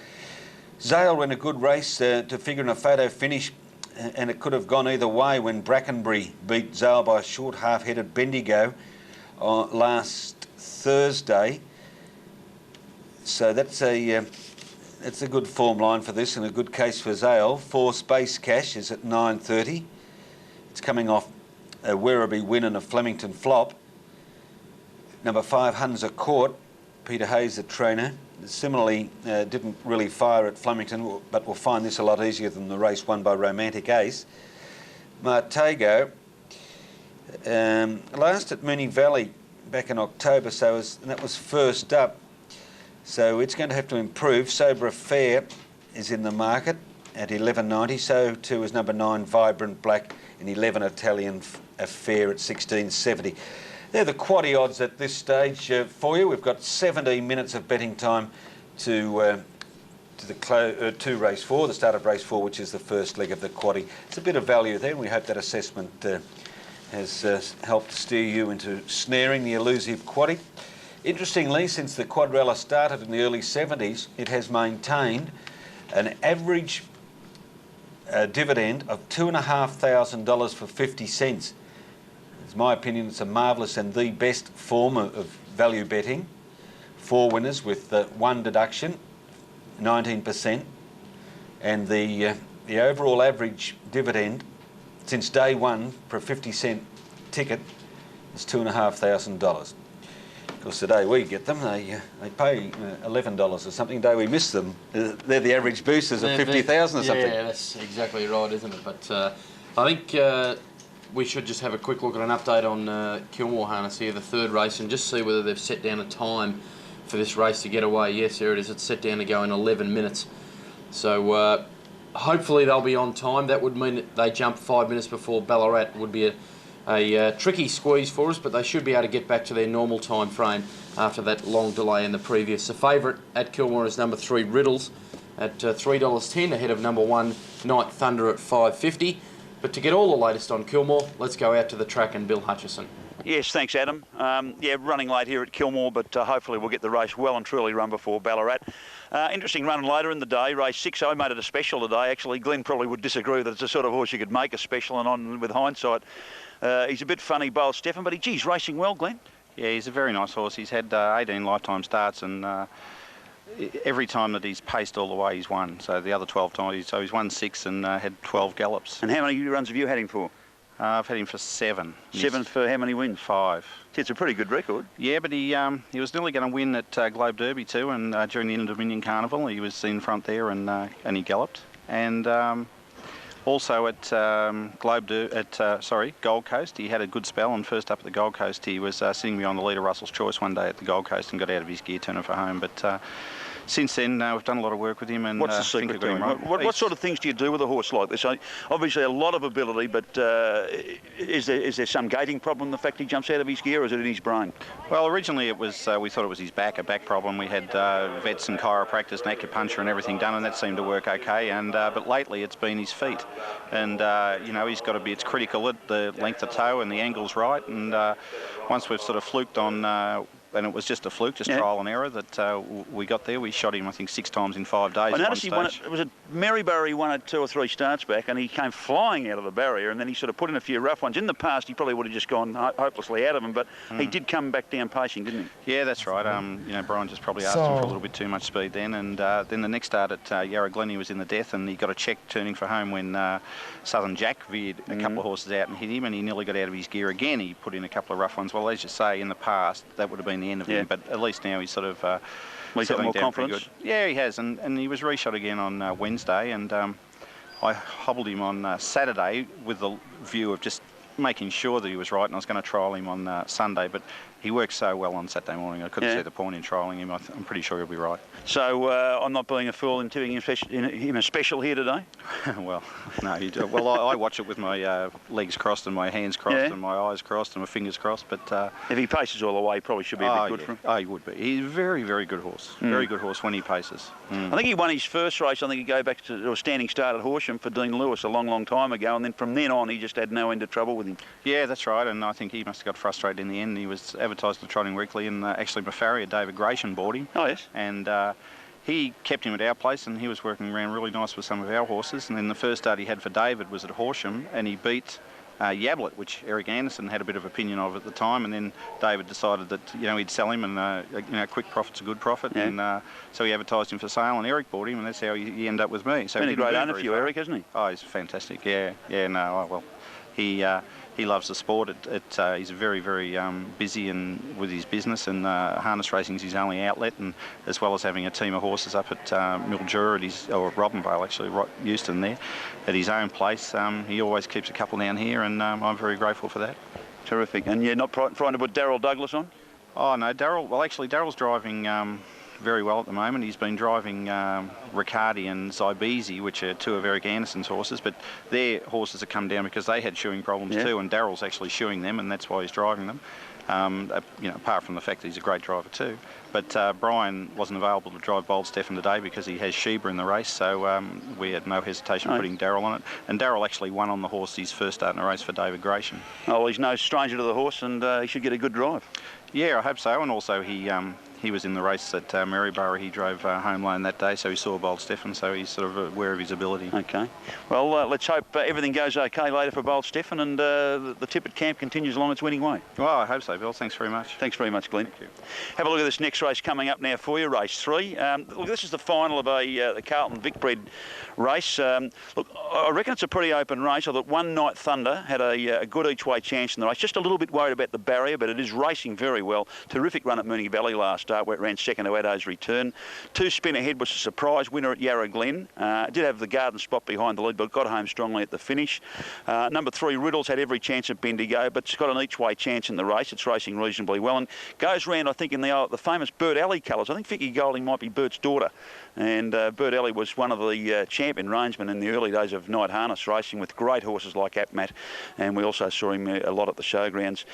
B: Zale ran a good race to figure in a photo finish, and it could have gone either way when Brackenbury beat Zale by a short half-headed Bendigo last Thursday. So that's a good form line for this and a good case for Zale. 4 Space Cash is at 9.30. It's coming off a Werribee win and a Flemington flop. Number 5, Hunza Court, Peter Hayes, the trainer. Similarly, didn't really fire at Flemington, but will find this a lot easier than the race won by Romantic Ace. Martago, last at Moonee Valley back in October, and that was first up. So it's going to have to improve. Sober Affair is in the market at $11.90. So too is number 9, Vibrant Black, and 11, Italian Affair at $16.70. They're the quaddie odds at this stage for you. We've got 17 minutes of betting time to race 4, the start of race 4, which is the first leg of the quaddie. It's a bit of value there, and we hope that assessment has helped steer you into snaring the elusive quaddie. Interestingly, since the quadrella started in the early 70s, it has maintained an average dividend of $2,500 for 50 cents. In my opinion, it's a marvellous and the best form of value betting. 4 winners with 1 deduction, 19%, and the overall average dividend since day one for a 50-cent ticket is $2,500. Of course, the day we get them, they pay $11 or something. The day we miss them, they're the average boosters of 50,000 or something.
C: Yeah, that's exactly right, isn't it? But I think we should just have a quick look at an update on Kilmore Harness here, the 3rd race, and just see whether they've set down a time for this race to get away. Yes, there it is. It's set down to go in 11 minutes. So hopefully they'll be on time. That would mean that they jump 5 minutes before Ballarat. Would be a tricky squeeze for us, but they should be able to get back to their normal time frame after that long delay in the previous. The favourite at Kilmore is number 3, Riddles, at $3.10, ahead of number 1, Night Thunder at $5.50. But to get all the latest on Kilmore, let's go out to the track and Bill Hutchison.
A: Yes, thanks, Adam. Yeah, running late here at Kilmore, but hopefully we'll get the race well and truly run before Ballarat. Interesting run later in the day, race 6. I made it a special today. Actually, Glenn probably would disagree that it's the sort of horse you could make a special, and on with hindsight, he's a bit funny, Bowl Stefan, but he's racing well, Glenn.
R: Yeah, he's a very nice horse. He's had 18 lifetime starts, and every time that he's paced all the way, he's won. So the other 12 times, so he's won 6 and had 12 gallops.
A: And how many runs have you had him for?
R: I've had him for 7.
A: 7 for how many wins?
R: 5.
A: It's a pretty good record.
R: Yeah, but he was nearly going to win at Globe Derby too, and during the Inter-Dominion Carnival, he was in front there and he galloped. And also at Gold Coast, he had a good spell. And first up at the Gold Coast, he was sitting behind the leader Russell's Choice one day at the Gold Coast and got out of his gear turning for home. But since then, we've done a lot of work with him. And
A: what's the secret to him? What sort of things do you do with a horse like this? Obviously, a lot of ability, but is there some gating problem? The fact he jumps out of his gear, or is it in his brain?
R: Well, originally it was we thought it was his back, a back problem. We had vets and chiropractors and acupuncture and everything done, and that seemed to work okay. And but lately it's been his feet, and you know, he's got to be. It's critical at the length of toe and the angle's right. And once we've sort of fluked on. And it was just a fluke, just trial and error that we got there. We shot him, I think, 6 times in 5 days.
A: I noticed he won it. It was at Maryborough. He won it 2 or 3 starts back, and he came flying out of the barrier. And then he sort of put in a few rough ones. In the past, he probably would have just gone hopelessly out of them, but he did come back down pacing, didn't he?
R: Yeah, that's right. You know, Brian just probably asked him for a little bit too much speed then. And then the next start at Yarra Glen, he was in the death, and he got a check turning for home when Southern Jack veered a couple of horses out and hit him, and he nearly got out of his gear again. He put in a couple of rough ones. Well, as you say, in the past, that would have been the end of him, but at least now he's sort of
A: he's got more confidence.
R: Good. Yeah, he has, and he was reshot again on Wednesday, and I hobbled him on Saturday with the view of just making sure that he was right, and I was going to trial him on Sunday, but he worked so well on Saturday morning, I couldn't see the point in trialling him. I'm pretty sure he'll be right.
A: So I'm not being a fool in tipping him a special here today?
R: Well, no, you do. Well, I watch it with my legs crossed and my hands crossed and my eyes crossed and my fingers crossed, but...
A: if he paces all the way, he probably should be a bit good for him.
R: Oh, he would be. He's a very, very good horse. Very good horse when he paces.
A: I think he won his first race. I think he go back to a standing start at Horsham for Dean Lewis a long, long time ago, and then from then on, he just had no end of trouble with him.
R: Yeah, that's right, and I think he must have got frustrated in the end. He was advertised in the Trotting Weekly, and actually my farrier, David Gratian, bought him.
A: Oh, yes.
R: And he kept him at our place, and he was working around really nice with some of our horses. And then the first start he had for David was at Horsham, and he beat Yablet, which Eric Anderson had a bit of opinion of at the time. And then David decided that, you know, he'd sell him, and you know, quick profit's a good profit. Yeah. And so he advertised him for sale, and Eric bought him, and that's how he ended up with me. So
A: been a great owner for you, Eric, hasn't he?
R: Oh, he's fantastic. Yeah, no, well. he loves the sport. He's very, very busy with his business, and harness racing is his only outlet, and as well as having a team of horses up at Mildura or Robinvale, actually, Euston there, at his own place. He always keeps a couple down here, and I'm very grateful for that.
A: Terrific. And you're not trying to put Daryl Douglas on?
R: Oh, no, Daryl's driving very well at the moment. He's been driving Riccardi and Zybezi, which are two of Eric Anderson's horses, but their horses have come down because they had shoeing problems too, and Daryl's actually shoeing them, and that's why he's driving them. Apart from the fact that he's a great driver too. But Brian wasn't available to drive Bold Stefan today because he has Sheba in the race, so we had no hesitation putting Daryl on it. And Daryl actually won on the horse his first start in a race for David Gratian.
A: Oh, well, he's no stranger to the horse, and he should get a good drive.
R: Yeah, I hope so. And also he was in the race at Maryborough. He drove home lane that day, so he saw Bold Stefan, so he's sort of aware of his ability.
A: Okay. Well, let's hope everything goes okay later for Bold Stefan, and the Tippett camp continues along its winning way.
R: Well, I hope so, Bill. Thanks very much.
A: Thanks very much, Glenn.
R: Thank you.
A: Have a look at this next race coming up now for you, race 3. Look, this is the final of the Carlton Vicbred race. Look, I reckon it's a pretty open race. I thought One Night Thunder had a good each-way chance in the race. Just a little bit worried about the barrier, but it is racing very well. Terrific run at Moonee Valley last start, where it ran second to Addo's Return. 2 Spin Ahead was a surprise winner at Yarra Glen. It did have the garden spot behind the lead, but got home strongly at the finish. Number 3, Riddles, had every chance at Bendigo, but it's got an each-way chance in the race. It's racing reasonably well, and goes round, I think, in the famous Bert Alley colours. I think Vicky Golding might be Bert's daughter. And Bert Alley was one of the champion rangemen in the early days of night harness racing with great horses like Apmat, and we also saw him a lot at the showgrounds.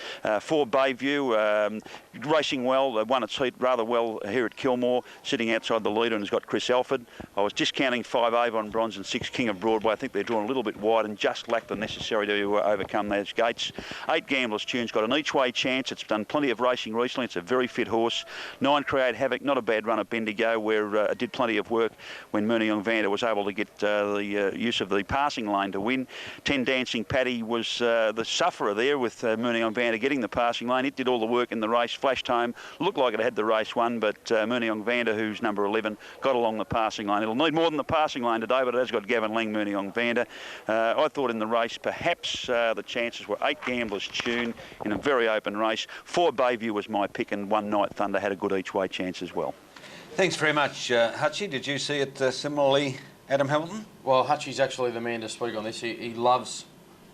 A: 4 Bayview, racing well, won its heat rather well here at Kilmore, sitting outside the leader, and has got Chris Alford. I was discounting 5 Avon Bronze and 6 King of Broadway. I think they're drawn a little bit wide and just lack the necessary to overcome those gates. 8 Gambler's Tune's got an each-way chance. It's done plenty of racing recently. It's a very fit horse. 9 Create Havoc, not a bad run at Bendigo, where it did plenty of work when Moonee Young Vander was able to get the use of the passing lane to win. 10 Dancing Paddy was the sufferer there with Moonee Young Vander getting the passing lane. It did all the work in the race, flashed home, looked like it had the race won, but Moonee Young Vander, who's number 11, got along the passing lane. It'll need more than the passing lane today, but it has got Gavin Lang, Moonee Young Vander. I thought in the race perhaps the chances were 8 Gambler's Tune in a very open race. 4 Bayview was my pick, and One Night Thunder had a good each-way chance as well.
B: Thanks very much, Hutchie. Did you see it similarly, Adam Hamilton?
C: Well, Hutchie's actually the man to speak on this. He loves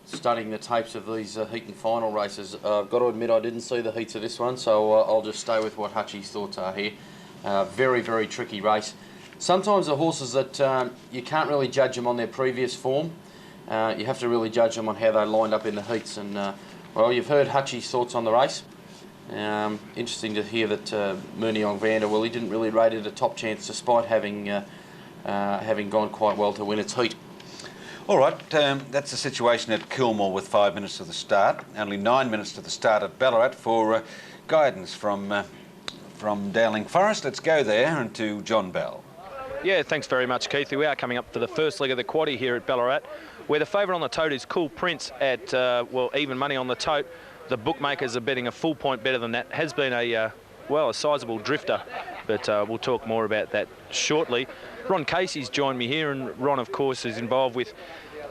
C: studying the tapes of these heat and final races. I've got to admit I didn't see the heats of this one, so I'll just stay with what Hutchie's thoughts are here. Very, very tricky race. Sometimes the horses that you can't really judge them on their previous form. You have to really judge them on how they lined up in the heats. And well, you've heard Hutchie's thoughts on the race. Interesting to hear that Moonee Young Vander, well, he didn't really rate it a top chance despite having gone quite well to win its heat.
B: All right, that's the situation at Kilmore with 5 minutes to the start. Only 9 minutes to the start at Ballarat for guidance from Dowling Forest. Let's go there and to John Bell.
K: Yeah, thanks very much, Keith. We are coming up to the first leg of the quaddie here at Ballarat, where the favourite on the tote is Cool Prince at, even money on the tote. The bookmakers are betting a full point better than that. Has been a sizable drifter, but we'll talk more about that shortly. Ron Casey's joined me here, and Ron, of course, is involved with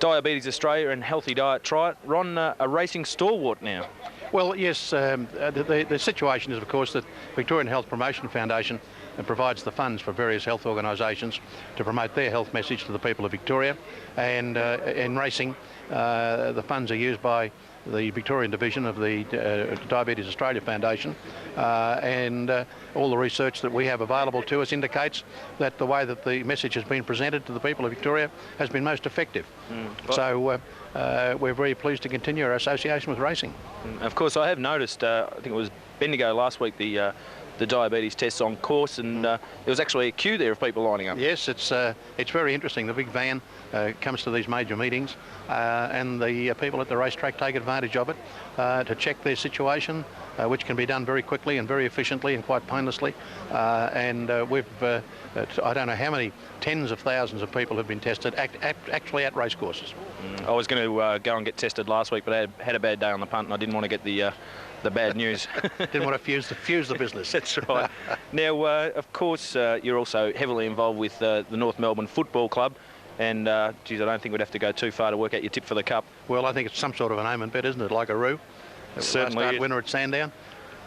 K: Diabetes Australia and Healthy Diet Try It. Ron, a racing stalwart now.
S: Well, yes, the situation is, of course, that Victorian Health Promotion Foundation provides the funds for various health organisations to promote their health message to the people of Victoria. And in racing, the funds are used by the Victorian division of the Diabetes Australia Foundation, and all the research that we have available to us indicates that the way that the message has been presented to the people of Victoria has been most effective. So we're very pleased to continue our association with racing.
K: Of course, I have noticed, I think it was Bendigo last week, the diabetes tests on course, and there was actually a queue there of people lining up.
S: Yes, it's very interesting. The big van comes to these major meetings, and the people at the racetrack take advantage of it to check their situation, which can be done very quickly and very efficiently and quite painlessly. We've, I don't know how many tens of thousands of people have been tested actually at racecourses.
K: I was going to go and get tested last week, but I had a bad day on the punt, and I didn't want to get the bad news.
S: Didn't want to fuse the business.
K: That's right. Now, of course, you're also heavily involved with the North Melbourne Football Club, And, geez, I don't think we'd have to go too far to work out your tip for the Cup.
S: Well, I think it's some sort of an omen bet, isn't it? Like a roo.
K: Certainly.
S: Last winner at Sandown.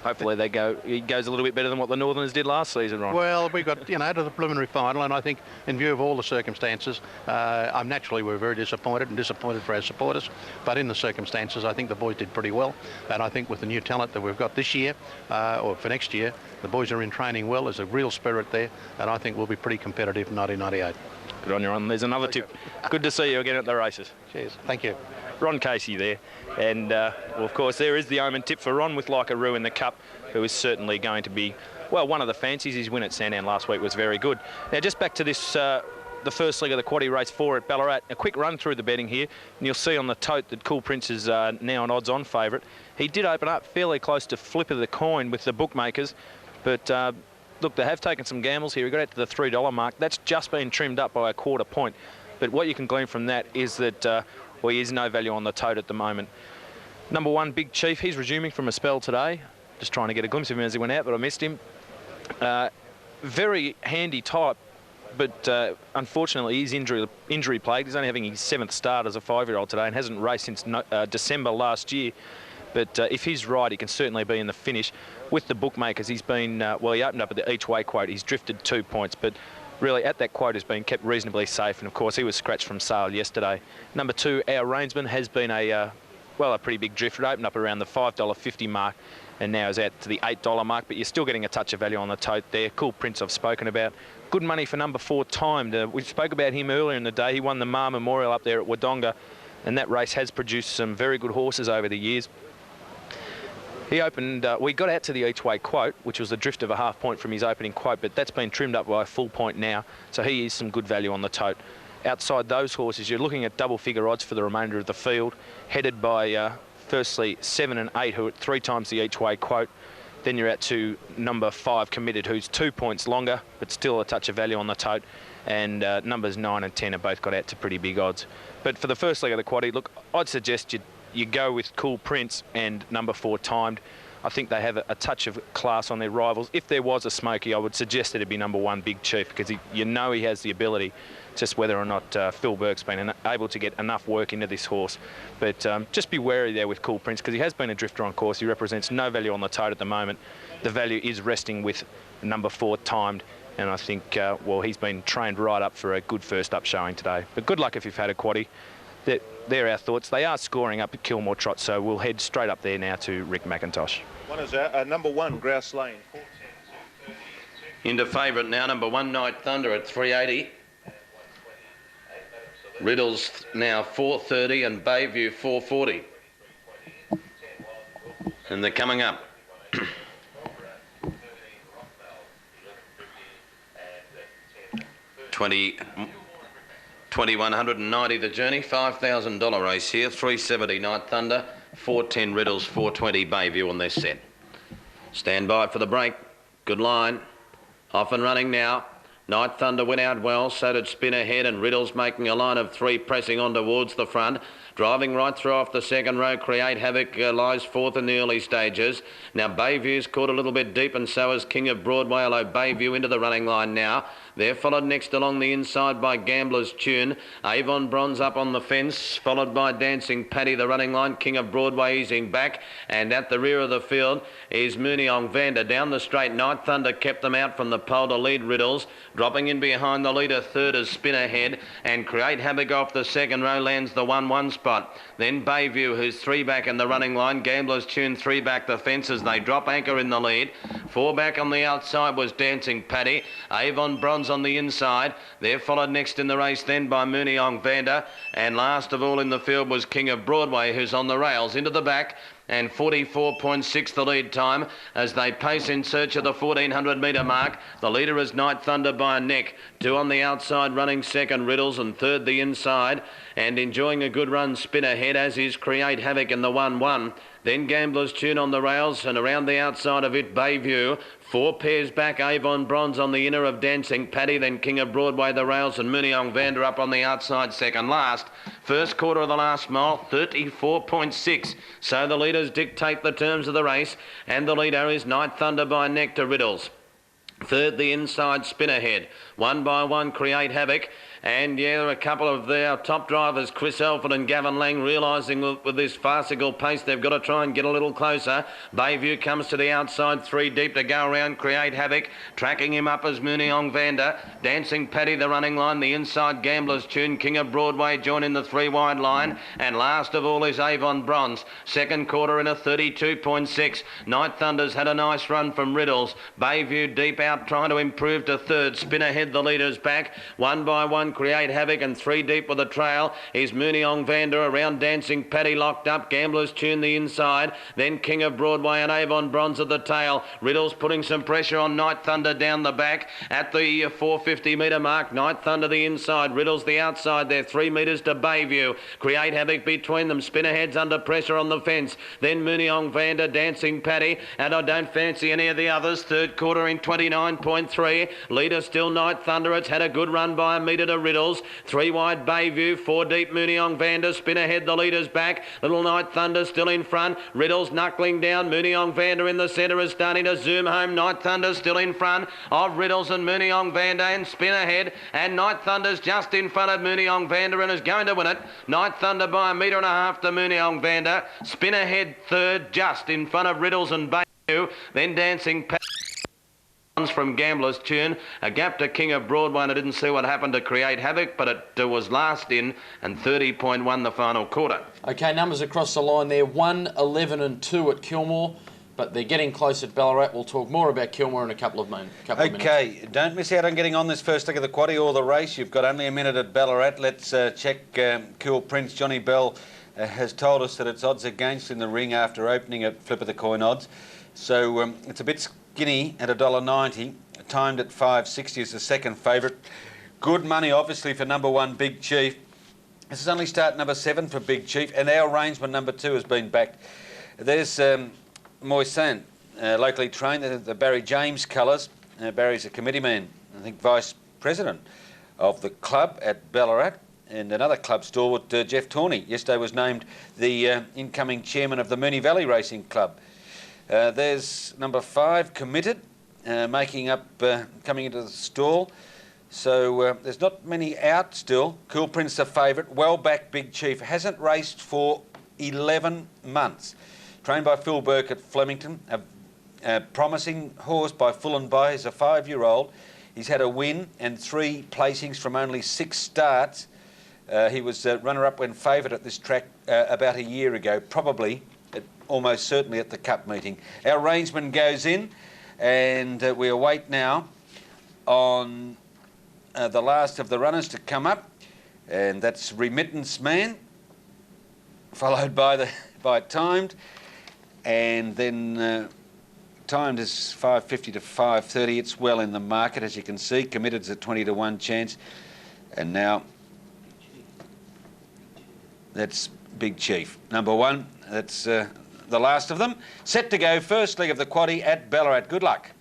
K: Hopefully it goes a little bit better than what the Northerners did last season, Ron.
S: Well, we got, to the preliminary final, and I think in view of all the circumstances, we're very disappointed for our supporters, but in the circumstances, I think the boys did pretty well, and I think with the new talent that we've got this year, or for next year, the boys are in training well, there's a real spirit there, and I think we'll be pretty competitive in 1998.
K: Good on you, Ron. There's another tip. Good to see you again at the races.
S: Cheers. Thank you.
K: Ron Casey there. And, well, of course, there is the omen tip for Ron with Like a Roo in the Cup, who is certainly going to be, well, one of the fancies. His win at Sandown last week was very good. Now, just back to this, the first leg of the quaddie race 4 at Ballarat. A quick run through the betting here, and you'll see on the tote that Cool Prince is now an odds-on favourite. He did open up fairly close to flip of the coin with the bookmakers, but... look, they have taken some gambles here. He got out to the $3 mark. That's just been trimmed up by a quarter point. But what you can glean from that is that, he is no value on the tote at the moment. Number 1, Big Chief. He's resuming from a spell today. Just trying to get a glimpse of him as he went out, but I missed him. Very handy type, but unfortunately he's injury plagued. He's only having his 7th start as a 5-year-old today and hasn't raced since December last year. But if he's right, he can certainly be in the finish. With the bookmakers, he's been, he opened up at the each way quote. He's drifted 2 points, but really at that quote has been kept reasonably safe. And of course, he was scratched from sale yesterday. Number 2, Our Rainsman, has been a pretty big drift. It opened up around the $5.50 mark and now is out to the $8 mark, but you're still getting a touch of value on the tote there. Cool Prince I've spoken about. Good money for number 4, Timed. We spoke about him earlier in the day. He won the Ma Memorial up there at Wodonga, and that race has produced some very good horses over the years. He opened, we got out to the each way quote, which was a drift of a half point from his opening quote, but that's been trimmed up by a full point now, so he is some good value on the tote. Outside those horses, you're looking at double figure odds for the remainder of the field, headed by firstly 7 and 8, who are at 3 times the each way quote. Then you're out to number 5, Committed, who's 2 points longer, but still a touch of value on the tote. And numbers 9 and 10 have both got out to pretty big odds. But for the first leg of the quaddie, look, I'd suggest you go with Cool Prince and number 4, Timed. I think they have a touch of class on their rivals. If there was a smoky, I would suggest it'd be number 1, Big Chief, because he has the ability. Just whether or not Phil Burke's been able to get enough work into this horse. But just be wary there with Cool Prince, because he has been a drifter on course. He represents no value on the tote at the moment. The value is resting with number 4, Timed. And I think, he's been trained right up for a good first up showing today. But good luck if you've had a quaddie. They're our thoughts. They are scoring up at Kilmore Trot, so we'll head straight up there now to Rick McIntosh.
T: One is number 1, Grouse Lane.
D: Into favourite now, number 1, Night Thunder at 380. Riddles now 430 and Bayview 440. And they're coming up. 2190 the journey, $5,000 race here, 370 Night Thunder, 410 Riddles, 420 Bayview on their set. Stand by for the break. Good line. Off and running now. Night Thunder went out well, so did Spin Ahead, and Riddles making a line of 3, pressing on towards the front. Driving right through off the second row, Create Havoc lies 4th in the early stages. Now Bayview's caught a little bit deep, and so is King of Broadway, although Bayview into the running line now. They're followed next along the inside by Gambler's Tune. Avon Bronze up on the fence, followed by Dancing Paddy, the running line. King of Broadway easing back, and at the rear of the field is Mooneyong Vander. Down the straight, Night Thunder kept them out from the pole to lead Riddles. Dropping in behind the leader, 3rd is Spin Ahead, and Create Havoc off the second row lands the 1-1 spot. Then Bayview, who's 3 back in the running line. Gambler's Tune 3 back the fence as they drop anchor in the lead. 4 back on the outside was Dancing Paddy. Avon Bronze on the inside. They're followed next in the race then by Mooneyong Vander, and last of all in the field was King of Broadway, who's on the rails into the back, and 44.6 the lead time as they pace in search of the 1400 metre mark. The leader is Night Thunder by a neck. 2 on the outside running second, Riddles, and 3rd the inside, and enjoying a good run Spin Ahead, as is Create Havoc in the 1-1. Then Gambler's Tune on the rails, and around the outside of it Bayview. 4 pairs back, Avon Bronze on the inner of Dancing Paddy, then King of Broadway the rails, and Mooneyong Vander up on the outside second last. First quarter of the last mile, 34.6. So the leaders dictate the terms of the race, and the leader is Night Thunder by neck to Riddles. 3rd the inside Spin Ahead. 1 by 1 Create Havoc, And yeah, there are a couple of their top drivers, Chris Elford and Gavin Lang, realising with this farcical pace they've got to try and get a little closer. Bayview comes to the outside, 3 deep to go around, Create Havoc. Tracking him up as Mooneyong Vander. Dancing Paddy, the running line, the inside Gambler's Tune, King of Broadway joining the 3 wide line. And last of all is Avon Bronze. Second quarter in a 32.6. Night Thunder's had a nice run from Riddles. Bayview deep out, trying to improve to third. Spin ahead, the leaders back. One by one, Create Havoc, and 3 deep with the trail is Mooneyong Vander. Around Dancing Paddy locked up. Gambler's Tune the inside. Then King of Broadway and Avon Bronze at the tail. Riddles putting some pressure on Night Thunder down the back at the 450 metre mark. Night Thunder the inside. Riddles the outside there. 3 metres to Bayview. Create Havoc between them. Spin ahead's under pressure on the fence. Then Mooneyong Vander, Dancing Paddy, and I don't fancy any of the others. Third quarter in 29.3. Leader still Night Thunder. It's had a good run by a metre to Riddles. 3 wide Bayview, 4 deep Mooneyong Vander. Spin ahead, the leader's back. Little Night Thunder still in front. Riddles knuckling down. Mooneyong Vander in the centre is starting to zoom home. Night Thunder still in front of Riddles and Mooneyong Vander, and spin ahead. And Night Thunder's just in front of Mooneyong Vander and is going to win it. Night Thunder by 1.5 metres to Mooneyong Vander. Spin ahead third, just in front of Riddles and Bayview. Then Dancing from Gambler's Tune, a gap to King of Broadway, and I didn't see what happened to Create Havoc, but it was last in, and 30.1 the final quarter.
C: Okay, numbers across the line there, 1, 11 and 2 at Kilmore, but they're getting close at Ballarat. We'll talk more about Kilmore in a couple of minutes.
B: Okay, don't miss out on getting on this first leg of the quaddie or the race. You've got only a minute at Ballarat. Let's check Cool Prince. Johnny Bell has told us that it's odds against in the ring after opening at Flip of the Coin odds. So it's a bit skinny at $1.90, timed at $5.60 as the second favourite. Good money, obviously, for number 1, Big Chief. This is only start number 7 for Big Chief, and our rangeman number 2 has been backed. There's Moisan, locally trained, the Barry James colours. Barry's a committee man, I think vice president of the club at Ballarat, and another club stalwart, Jeff Tawney, yesterday was named the incoming chairman of the Moonee Valley Racing Club. There's number 5, Committed, coming into the stall. So there's not many out still. Cool Prince the favourite. Well back, Big Chief. Hasn't raced for 11 months. Trained by Phil Burke at Flemington. A promising horse by Full and By. He's a 5-year-old. He's had a win and 3 placings from only 6 starts. He was runner-up when favourite at this track about a year ago, probably, almost certainly at the Cup meeting. Our rangeman goes in, and we await now on the last of the runners to come up, and that's Remittance Man, followed by Timed, and then Timed is 5.50 to 5.30. It's well in the market, as you can see. Committed's a 20 to 1 chance, and now that's Big Chief. Number 1, that's the last of them. Set to go, first leg of the quaddie at Ballarat. Good luck.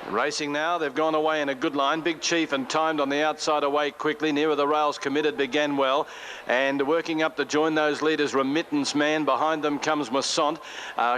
M: Racing now, they've gone away in a good line. Big Chief and Timed on the outside away quickly. Nearer the rails, Committed began well. And working up to join those leaders, Remittance Man. Behind them comes Massant.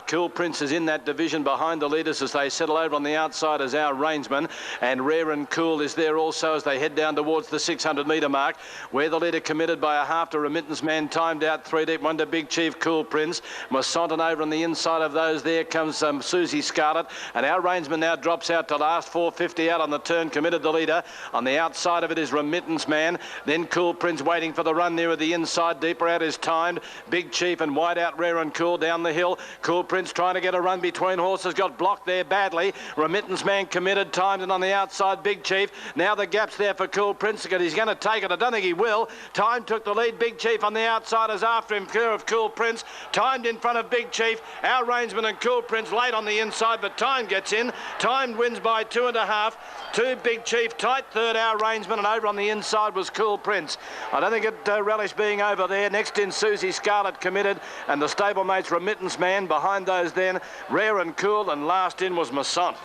M: Cool Prince is in that division behind the leaders as they settle over on the outside as our rangeman. And Rare and Cool is there also as they head down towards the 600 metre mark, where the leader Committed by a half to Remittance Man. Timed out 3 deep, 1 to Big Chief, Cool Prince. Massant, and over on the inside of those there comes Susie Scarlett. And our rangeman now drops out to last, 4.50 out on the turn. Committed the leader. On the outside of it is Remittance Man. Then Cool Prince waiting for the run near the inside. Deeper out is Timed. Big Chief and wide out Rare and Cool down the hill. Cool Prince trying to get a run between horses. Got blocked there badly. Remittance Man Committed, Timed, and on the outside Big Chief. Now the gap's there for Cool Prince. He's going to take it. I don't think he will. Time took the lead. Big Chief on the outside is after him. Clear of Cool Prince. Timed in front of Big Chief. Our rangeman and Cool Prince late on the inside, but Time gets in. Time wins by 2.5. 2 Big Chief, tight third, our rangeman, and over on the inside was Cool Prince. I don't think it relished being over there. Next in Susie Scarlett Committed, and the stablemates Remittance Man. Behind those then Rare and Cool, and last in was Massant.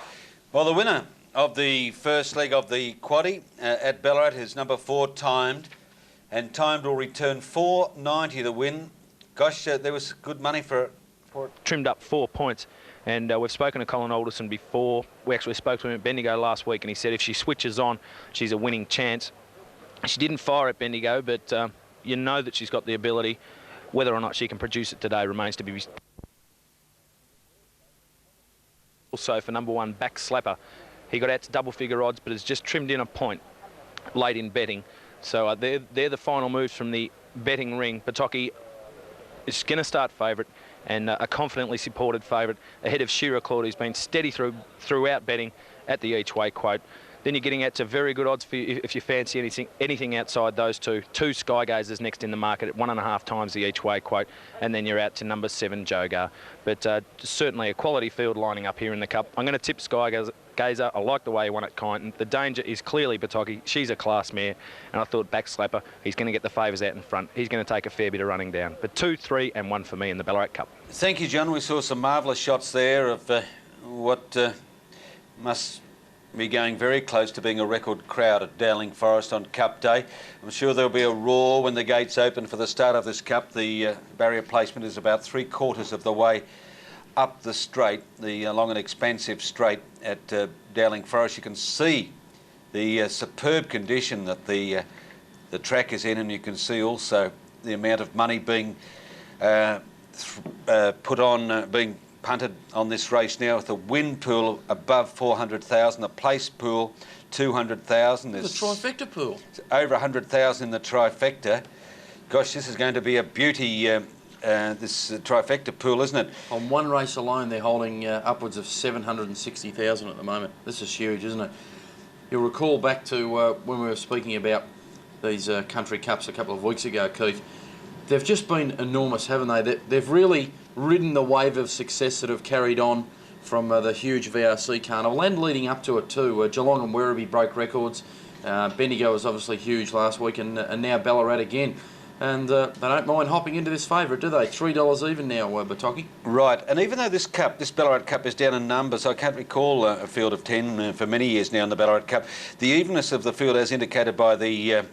B: Well, the winner of the first leg of the quaddie at Ballarat is number 4, Timed, and Timed will return $4.90 to win. Gosh, there was good money for it.
K: Trimmed up 4 points. And we've spoken to Colin Alderson before. We actually spoke to him at Bendigo last week, and he said if she switches on, she's a winning chance. She didn't fire at Bendigo, but you know that she's got the ability. Whether or not she can produce it today remains to be. Also for number 1, Back Slapper. He got out to double-figure odds, but has just trimmed in a point late in betting. So they're the final moves from the betting ring. Pataki is going to start favourite, and a confidently supported favourite ahead of Shira Claude, who's been steady throughout betting at the each way quote. Then you're getting out to very good odds for you if you fancy anything outside those two. 2 Skygazers next in the market at 1.5 times the each way quote, and then you're out to number 7 Jogar. But certainly a quality field lining up here in the Cup. I'm going to tip Skygazer. I like the way he won at Kyneton. The danger is clearly Pataki. She's a class mare, and I thought Back Slapper, he's going to get the favours out in front. He's going to take a fair bit of running down. But 2, 3 and 1 for me in the Ballarat Cup.
B: Thank you, John. We saw some marvellous shots there of what must be going very close to being a record crowd at Dowling Forest on Cup Day. I'm sure there'll be a roar when the gates open for the start of this Cup. The barrier placement is about 3/4 of the way up the straight, the long and expansive straight at Dowling Forest. You can see the superb condition that the track is in, and you can see also the amount of money being put on, being punted on this race now, with the win pool above 400,000, the place pool 200,000.
C: The trifecta pool.
B: Over 100,000 in the trifecta. Gosh, this is going to be a beauty, this trifecta pool, isn't it?
C: On one race alone, they're holding upwards of 760,000 at the moment. This is huge, isn't it? You'll recall back to when we were speaking about these country cups a couple of weeks ago, Keith. They've just been enormous, haven't they? They've really ridden the wave of success that have carried on from the huge VRC Carnival and leading up to it too. Geelong and Werribee broke records. Bendigo was obviously huge last week, and now Ballarat again. And they don't mind hopping into this favourite, do they? $3 even now, Bataki.
B: Right, and even though this Ballarat Cup is down in numbers, I can't recall a field of 10 for many years now in the Ballarat Cup. The evenness of the field, as indicated by the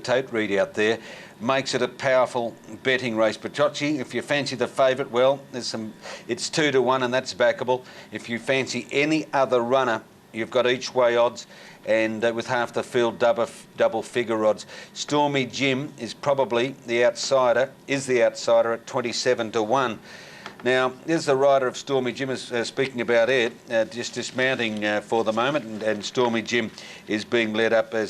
B: tote readout there, makes it a powerful betting race. Pataki, if you fancy the favourite, well, it's 2 to 1, and that's backable. If you fancy any other runner, you've got each way odds, and with half the field double figure odds. Stormy Jim is probably the outsider, at 27 to 1. Now, there's the rider of Stormy Jim, speaking about it, just dismounting for the moment, and Stormy Jim is being led up as